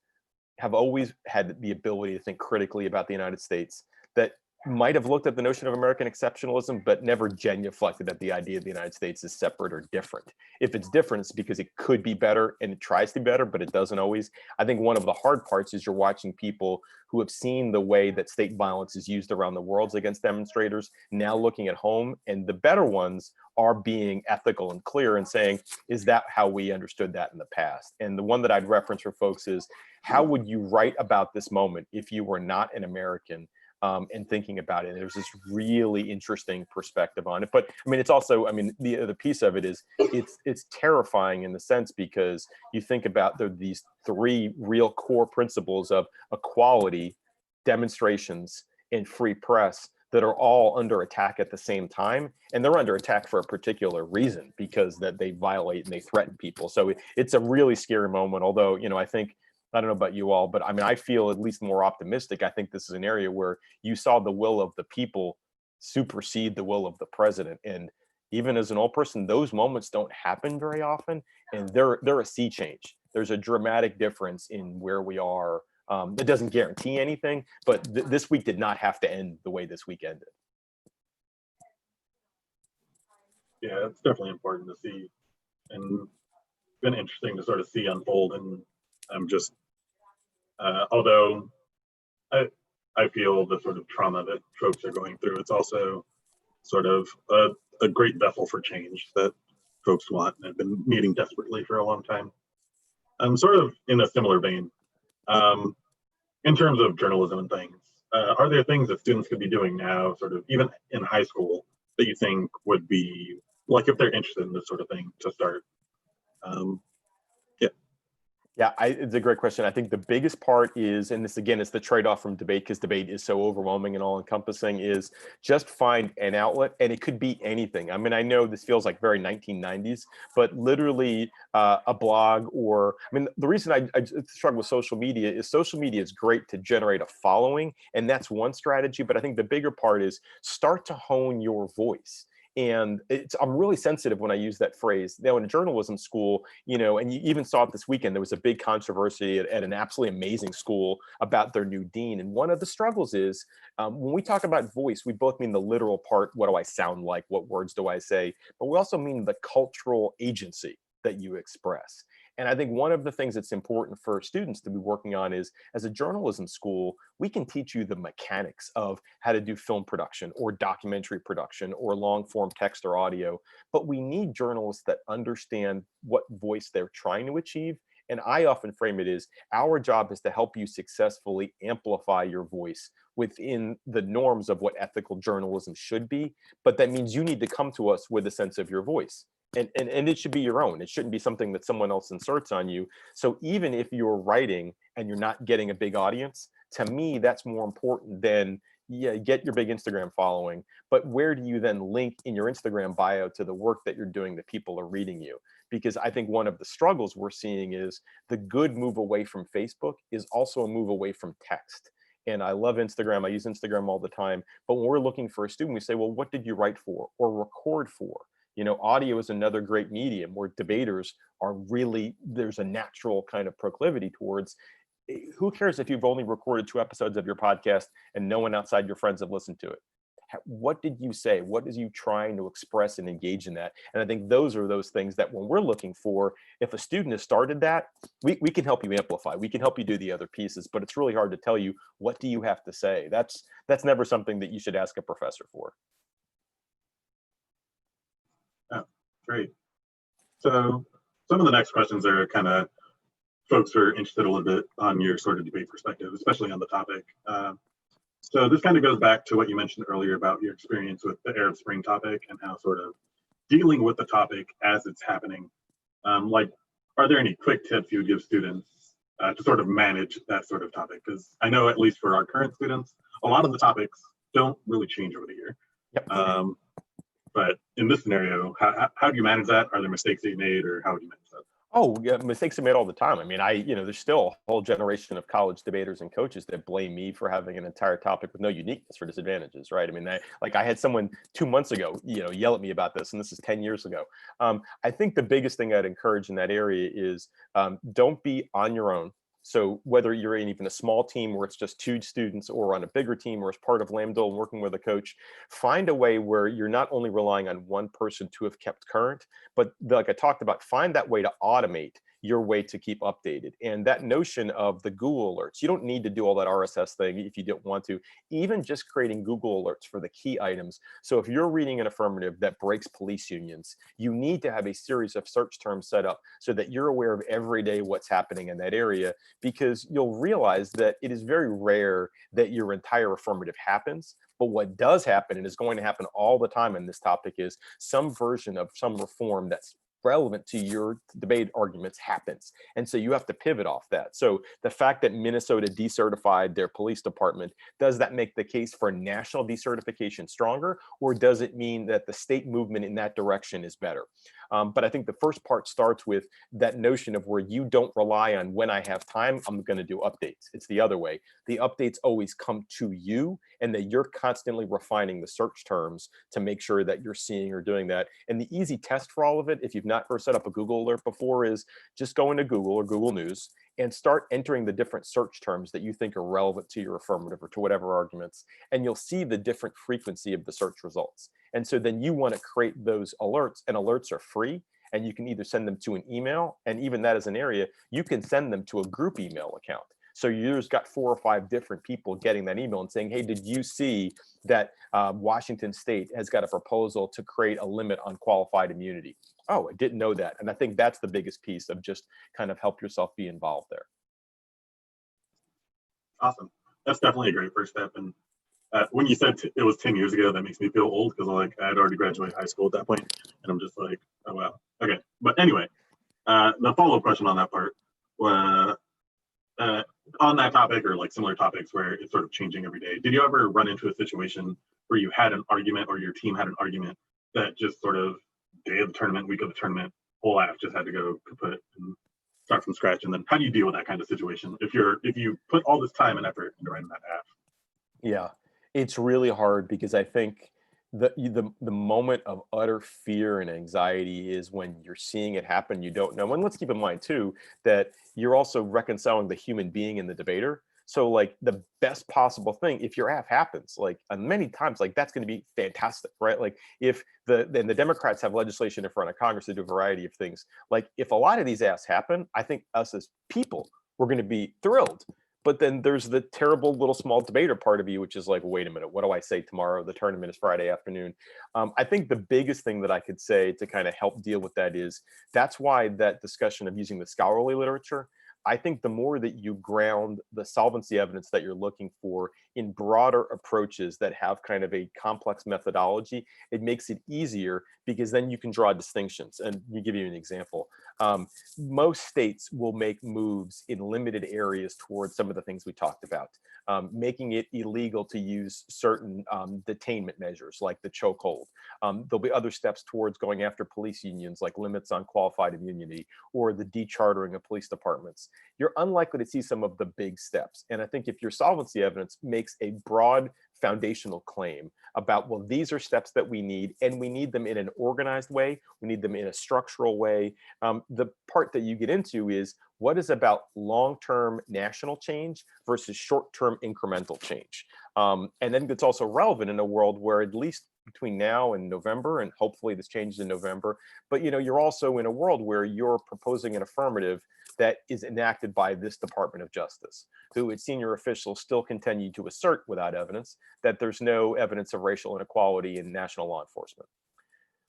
have always had the ability to think critically about the United States, that might have looked at the notion of American exceptionalism, but never genuflected at the idea the United States is separate or different. If it's different, it's because it could be better and it tries to be better, but it doesn't always. I think one of the hard parts is you're watching people who have seen the way that state violence is used around the world against demonstrators, now looking at home, and the better ones are being ethical and clear and saying, is that how we understood that in the past? And the one that I'd reference for folks is, how would you write about this moment if you were not an American? And thinking about it, and there's this really interesting perspective on it. But I mean, it's also, the other piece of it is it's terrifying in the sense, because you think about these three real core principles of equality, demonstrations, and free press that are all under attack at the same time, and they're under attack for a particular reason, because that they violate and they threaten people. So it's a really scary moment. Although, I don't know about you all, but I feel at least more optimistic. I think this is an area where you saw the will of the people supersede the will of the president. And even as an old person, those moments don't happen very often. And they're a sea change. There's a dramatic difference in where we are. It doesn't guarantee anything, but this week did not have to end the way this week ended. Yeah, it's definitely important to see, and it's been interesting to sort of see unfold. And I'm just, although I feel the sort of trauma that folks are going through, it's also sort of a great vessel for change that folks want and have been needing desperately for a long time. Sort of in a similar vein, in terms of journalism and things, are there things that students could be doing now, sort of even in high school, that you think would be, like, if they're interested in this sort of thing, to start? Yeah, it's a great question. I think the biggest part is, and this again is the trade-off from debate, because debate is so overwhelming and all-encompassing, is just find an outlet, and it could be anything. I know this feels like very 1990s, but literally a blog, or the reason I struggle with social media is great to generate a following, and that's one strategy. But I think the bigger part is start to hone your voice. And I'm really sensitive when I use that phrase. Now, in journalism school, and you even saw it this weekend, there was a big controversy at an absolutely amazing school about their new dean. And one of the struggles is, when we talk about voice, we both mean the literal part, what do I sound like, what words do I say, but we also mean the cultural agency that you express. And I think one of the things that's important for students to be working on is, as a journalism school, we can teach you the mechanics of how to do film production or documentary production or long form text or audio, but we need journalists that understand what voice they're trying to achieve. And I often frame it as, our job is to help you successfully amplify your voice within the norms of what ethical journalism should be. But that means you need to come to us with a sense of your voice. And it should be your own. It shouldn't be something that someone else inserts on you. So even if you're writing and you're not getting a big audience, to me, that's more important than yeah, get your big Instagram following, but where do you then link in your Instagram bio to the work that you're doing that people are reading you? Because I think one of the struggles we're seeing is the good move away from Facebook is also a move away from text. And I love Instagram. I use Instagram all the time. But when we're looking for a student, we say, well, what did you write for or record for? You know, audio is another great medium where debaters are really, there's a natural kind of proclivity towards. Who cares if you've only recorded 2 episodes of your podcast and no one outside your friends have listened to it? What did you say? What is you trying to express and engage in that? And I think those are those things that when we're looking for, if a student has started that, we can help you amplify. We can help you do the other pieces, but it's really hard to tell you, what do you have to say? That's never something that you should ask a professor for. Yeah, great. So some of the next questions are kind of folks who are interested a little bit on your sort of debate perspective, especially on the topic. So this kind of goes back to what you mentioned earlier about your experience with the Arab Spring topic and how sort of dealing with the topic as it's happening. Like, are there any quick tips you would give students to sort of manage that sort of topic? Because I know, at least for our current students, a lot of the topics don't really change over the year. Yep. But in this scenario, how do you manage that? Are there mistakes that you made, or how would you manage that? Oh, yeah, mistakes are made all the time. I mean, there's still a whole generation of college debaters and coaches that blame me for having an entire topic with no uniqueness or disadvantages, right? I mean, I had someone 2 months ago, yell at me about this, and this is 10 years ago. I think the biggest thing I'd encourage in that area is don't be on your own. So whether you're in even a small team where it's just 2 students or on a bigger team or as part of Lambda and working with a coach, find a way where you're not only relying on one person to have kept current, but like I talked about, find that way to automate your way to keep updated. And that notion of the Google alerts, you don't need to do all that RSS thing if you don't want to. Even just creating Google alerts for the key items. So if you're reading an affirmative that breaks police unions, you need to have a series of search terms set up so that you're aware of every day what's happening in that area, because you'll realize that it is very rare that your entire affirmative happens. But what does happen, and is going to happen all the time in this topic, is some version of some reform that's relevant to your debate arguments happens. And so you have to pivot off that. So the fact that Minnesota decertified their police department, does that make the case for national decertification stronger? Or does it mean that the state movement in that direction is better? But I think the first part starts with that notion of where you don't rely on when I have time, I'm going to do updates. It's the other way. The updates always come to you, and that you're constantly refining the search terms to make sure that you're seeing or doing that. And the easy test for all of it, if you've not first set up a Google alert before, is just go into Google or Google News and start entering the different search terms that you think are relevant to your affirmative or to whatever arguments, and you'll see the different frequency of the search results. And so then you want to create those alerts, and alerts are free, and you can either send them to an email, and even that is an area, you can send them to a group email account. So you just got 4 or 5 different people getting that email and saying, hey, did you see that Washington State has got a proposal to create a limit on qualified immunity? Oh, I didn't know that. And I think that's the biggest piece of just kind of help yourself be involved there. Awesome. That's definitely a great first step. And when you said it was 10 years ago, that makes me feel old, because like I had already graduated high school at that point, and I'm just like, oh wow, okay. But anyway, the follow-up question on that part, on that topic, or like similar topics where it's sort of changing every day, did you ever run into a situation where you had an argument, or your team had an argument, that just sort of day of the tournament, week of the tournament, whole app just had to go kaput and start from scratch? And then how do you deal with that kind of situation if you put all this time and effort into writing that app? Yeah, it's really hard, because I think the moment of utter fear and anxiety is when you're seeing it happen, you don't know. And let's keep in mind too that you're also reconciling the human being and the debater. So like the best possible thing, if your app happens, like many times, like that's going to be fantastic, right? Like if the Democrats have legislation in front of Congress to do a variety of things, like if a lot of these apps happen, I think us as people, we're going to be thrilled. But then there's the terrible little small debater part of you, which is like, wait a minute, what do I say tomorrow? The tournament is Friday afternoon. I think the biggest thing that I could say to kind of help deal with that is, that's why that discussion of using the scholarly literature, I think the more that you ground the solvency evidence that you're looking for in broader approaches that have kind of a complex methodology, it makes it easier because then you can draw distinctions. And we give you an example. Most states will make moves in limited areas towards some of the things we talked about, making it illegal to use certain detainment measures like the chokehold. There'll be other steps towards going after police unions, like limits on qualified immunity or the dechartering of police departments. You're unlikely to see some of the big steps. And I think if your solvency evidence makes a broad foundational claim about, well, these are steps that we need, and we need them in an organized way, we need them in a structural way. The part that you get into is what is about long-term national change versus short-term incremental change. And then it's also relevant in a world where, at least between now and November, and hopefully this changes in November, but you're also in a world where you're proposing an affirmative that is enacted by this Department of Justice, who its senior officials still continue to assert without evidence that there's no evidence of racial inequality in national law enforcement.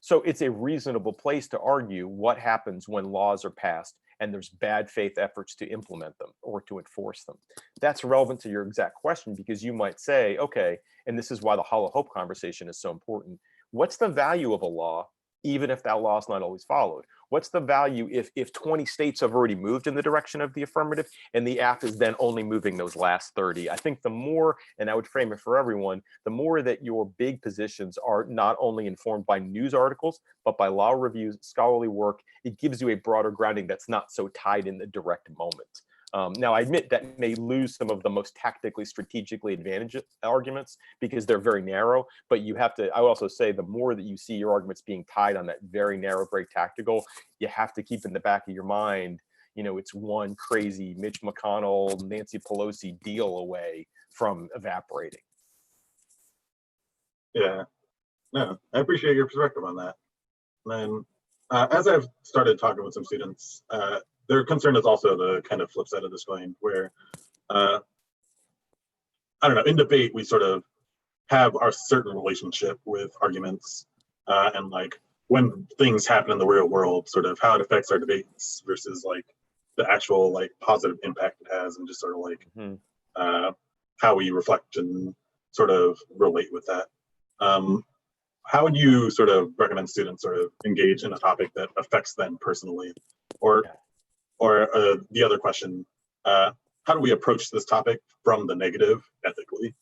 So it's a reasonable place to argue what happens when laws are passed and there's bad faith efforts to implement them or to enforce them. That's relevant to your exact question, because you might say, okay, and this is why the hollow hope conversation is so important. What's the value of a law, even if that law is not always followed? What's the value if 20 states have already moved in the direction of the affirmative and the app is then only moving those last 30? I think the more, and I would frame it for everyone, the more that your big positions are not only informed by news articles, but by law reviews, scholarly work, it gives you a broader grounding that's not so tied in the direct moment. Now, I admit that may lose some of the most tactically, strategically advantaged arguments because they're very narrow, but you have to, I would also say, the more that you see your arguments being tied on that very narrow, very tactical, you have to keep in the back of your mind, it's one crazy Mitch McConnell, Nancy Pelosi deal away from evaporating. Yeah, no, I appreciate your perspective on that. And then as I've started talking with some students, their concern is also the kind of flip side of this coin, where I don't know, in debate we sort of have our certain relationship with arguments, and like when things happen in the real world, sort of how it affects our debates versus like the actual like positive impact it has, and just sort of like how we reflect and sort of relate with that. How would you sort of recommend students sort of engage in a topic that affects them personally? Or the other question, how do we approach this topic from the negative ethically?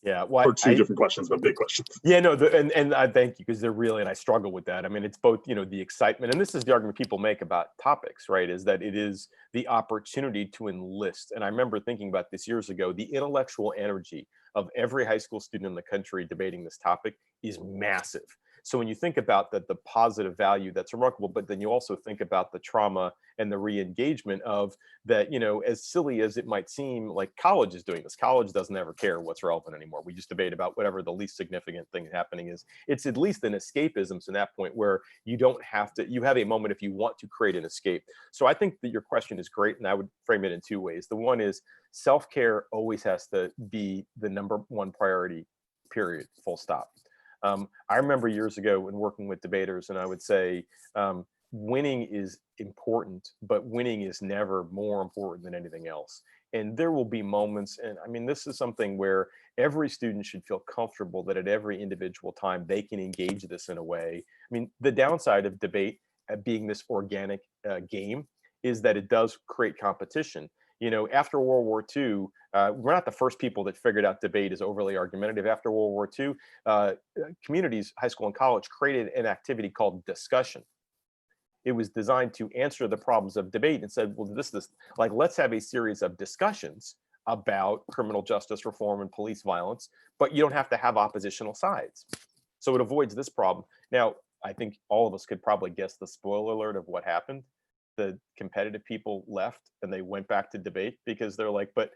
Yeah, well, or two different questions, but big questions. Yeah, no, and I thank you, because they're really, and I struggle with that. I mean, it's both, the excitement, and this is the argument people make about topics, right? Is that it is the opportunity to enlist. And I remember thinking about this years ago, the intellectual energy of every high school student in the country debating this topic is massive. So when you think about that, the positive value, that's remarkable, but then you also think about the trauma and the re-engagement of that, as silly as it might seem, like college is doing this. College doesn't ever care what's relevant anymore. We just debate about whatever the least significant thing happening is. It's at least an escapism to that point where you don't have to, you have a moment if you want to create an escape. So I think that your question is great, and I would frame it in two ways. The one is self-care always has to be the number one priority, period, full stop. I remember years ago when working with debaters, and I would say winning is important, but winning is never more important than anything else. And there will be moments, and I mean, this is something where every student should feel comfortable that at every individual time they can engage this in a way. I mean, the downside of debate being this organic game is that it does create competition. After World War II, we're not the first people that figured out debate is overly argumentative. After World War II, communities, high school and college, created an activity called discussion. It was designed to answer the problems of debate and said, well, like, let's have a series of discussions about criminal justice reform and police violence, but you don't have to have oppositional sides. So it avoids this problem. Now, I think all of us could probably guess the spoiler alert of what happened. The competitive people left and they went back to debate because they're like, but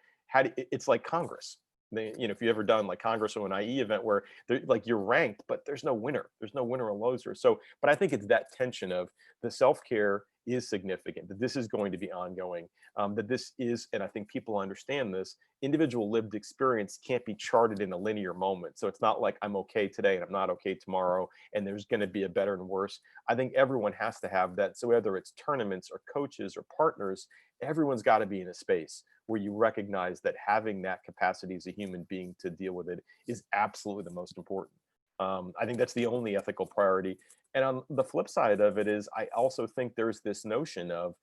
it's like Congress. If you've ever done like Congress or an IE event where like you're ranked, but there's no winner. There's no winner or loser. So, but I think it's that tension of the self-care is significant, that this is going to be ongoing, that this is, and I think people understand this, individual lived experience can't be charted in a linear moment. So it's not like I'm okay today and I'm not okay tomorrow, and there's going to be a better and worse. I think everyone has to have that. So whether it's tournaments or coaches or partners, everyone's got to be in a space where you recognize that having that capacity as a human being to deal with it is absolutely the most important. I think that's the only ethical priority. And on the flip side of it is, I also think there's this notion of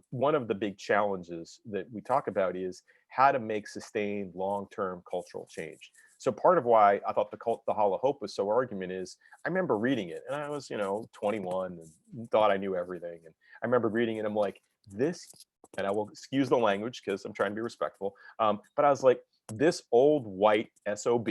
one of the big challenges that we talk about is how to make sustained long-term cultural change. So part of why I thought the Hall of Hope was so argument is I remember reading it, and I was, 21 and thought I knew everything. And I remember reading it, and I'm like, this, and I will excuse the language because I'm trying to be respectful. But I was like, this old white SOB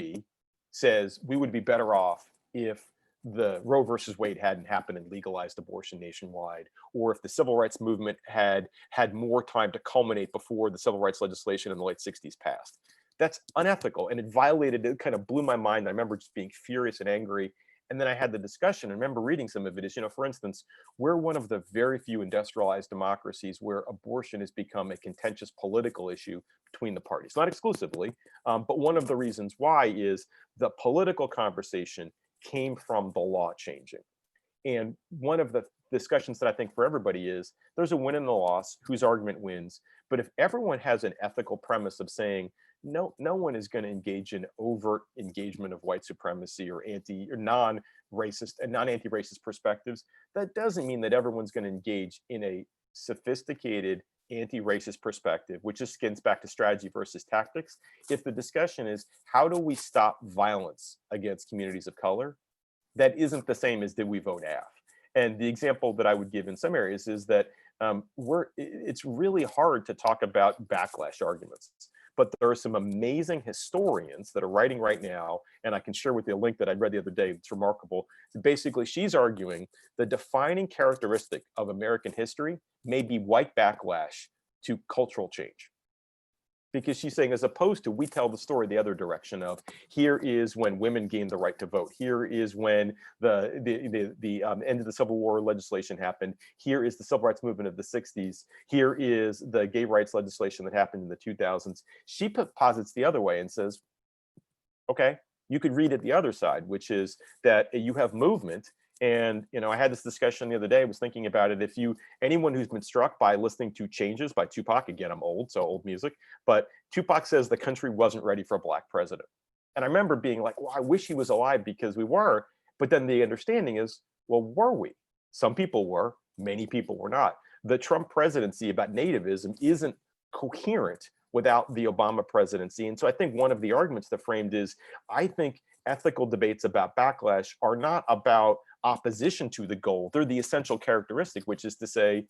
says we would be better off if the Roe versus Wade hadn't happened and legalized abortion nationwide, or if the civil rights movement had had more time to culminate before the civil rights legislation in the late 60s passed. That's unethical, and it violated, it kind of blew my mind. I remember just being furious and angry. And then I had the discussion. I remember reading some of it. Is, for instance, we're one of the very few industrialized democracies where abortion has become a contentious political issue between the parties, not exclusively, but one of the reasons why is the political conversation came from the law changing. And one of the discussions that I think for everybody is there's a win and a loss, whose argument wins. But if everyone has an ethical premise of saying, no one is going to engage in overt engagement of white supremacy or non-racist and non-anti-racist perspectives, that doesn't mean that everyone's going to engage in a sophisticated anti-racist perspective, which just skins back to strategy versus tactics. If the discussion is how do we stop violence against communities of color, that isn't the same as did we vote AF. And the example that I would give in some areas is that it's really hard to talk about backlash arguments. But there are some amazing historians that are writing right now, and I can share with you a link that I read the other day. It's remarkable. Basically, she's arguing the defining characteristic of American history may be white backlash to cultural change. Because she's saying, as opposed to we tell the story the other direction of here is when women gained the right to vote. Here is when the end of the Civil War legislation happened. Here is the civil rights movement of the 60s. Here is the gay rights legislation that happened in the 2000s. She posits the other way and says, okay, you could read it the other side, which is that you have movement. And, I had this discussion the other day. I was thinking about it. If anyone who's been struck by listening to Changes by Tupac, again, I'm old, so old music, but Tupac says the country wasn't ready for a black president. And I remember being like, well, I wish he was alive because we were. But then the understanding is, well, were we? Some people were, many people were not. The Trump presidency about nativism isn't coherent without the Obama presidency. And so I think one of the arguments that framed is, I think ethical debates about backlash are not about opposition to the goal. They're the essential characteristic, which is to say,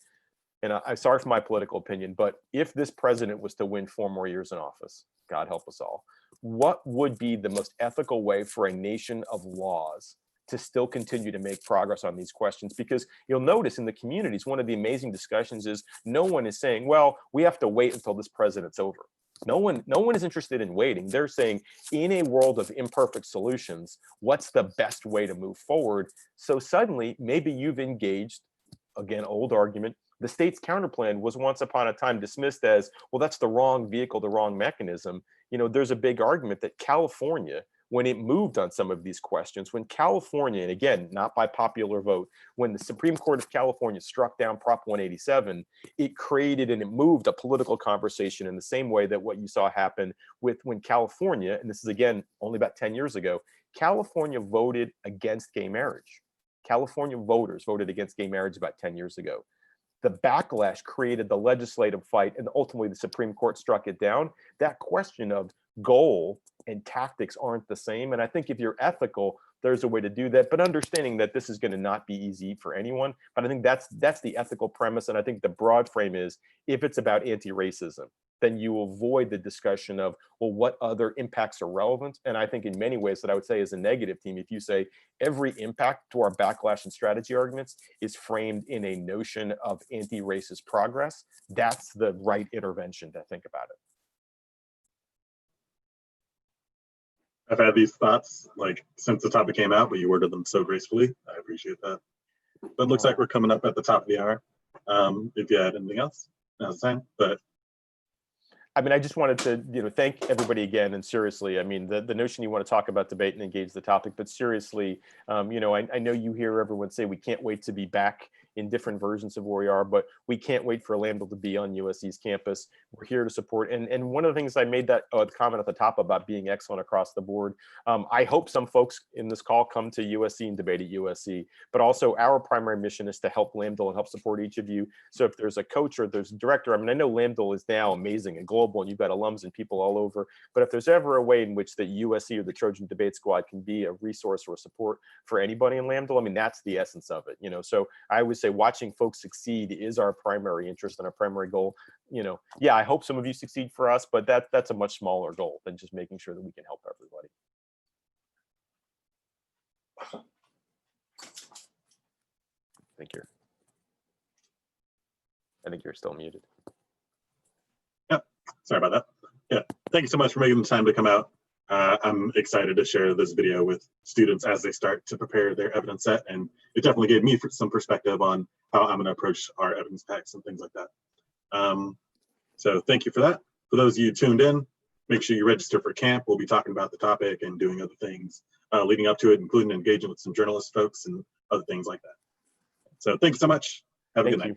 and I'm sorry for my political opinion, but if this president was to win 4 more years in office, God help us all, what would be the most ethical way for a nation of laws to still continue to make progress on these questions? Because you'll notice in the communities, one of the amazing discussions is no one is saying, well, we have to wait until this president's over. No one is interested in waiting. They're saying, in a world of imperfect solutions, what's the best way to move forward? So suddenly, maybe you've engaged, again, old argument, the state's counterplan was once upon a time dismissed as, well, that's the wrong vehicle, the wrong mechanism. There's a big argument that California, when it moved on some of these questions, when California, and again, not by popular vote, when the Supreme Court of California struck down Prop 187, it created and it moved a political conversation in the same way that what you saw happen with when California, and this is again, only about 10 years ago, California voted against gay marriage. California voters voted against gay marriage about 10 years ago. The backlash created the legislative fight, and ultimately the Supreme Court struck it down. That question of goal and tactics aren't the same. And I think if you're ethical, there's a way to do that, but understanding that this is going to not be easy for anyone. But I think that's the ethical premise. And I think the broad frame is, if it's about anti-racism, then you avoid the discussion of, well, what other impacts are relevant? And I think in many ways that I would say is a negative team, if you say every impact to our backlash and strategy arguments is framed in a notion of anti-racist progress, that's the right intervention to think about it. I've had these thoughts since the topic came out, but you worded them so gracefully. I appreciate that. But it looks like we're coming up at the top of the hour. If you had anything else, now's the time. But I mean, I just wanted to, thank everybody again. And seriously, I mean, the notion you want to talk about debate and engage the topic, but seriously, I know you hear everyone say we can't wait to be back in different versions of where we are, but we can't wait for Lambda to be on USC's campus. We're here to support. And one of the things I made that comment at the top about being excellent across the board, I hope some folks in this call come to USC and debate at USC, but also our primary mission is to help Lambda and help support each of you. So if there's a coach or there's a director, I mean, I know Lambda is now amazing and global and you've got alums and people all over, but if there's ever a way in which the USC or the Trojan Debate Squad can be a resource or a support for anybody in Lambda, I mean, that's the essence of it, So I would say watching folks succeed is our primary interest and our primary goal. Yeah, I hope some of you succeed for us, but that's a much smaller goal than just making sure that we can help everybody. I think you're still muted. Yeah, sorry about that. Yeah, thank you so much for making the time to come out. I'm excited to share this video with students as they start to prepare their evidence set, and it definitely gave me some perspective on how I'm going to approach our evidence packs and things like that. So thank you for that. For those of you tuned in, make sure you register for camp. We'll be talking about the topic and doing other things leading up to it, including engaging with some journalist folks and other things like that. So thank you so much. Have a good night.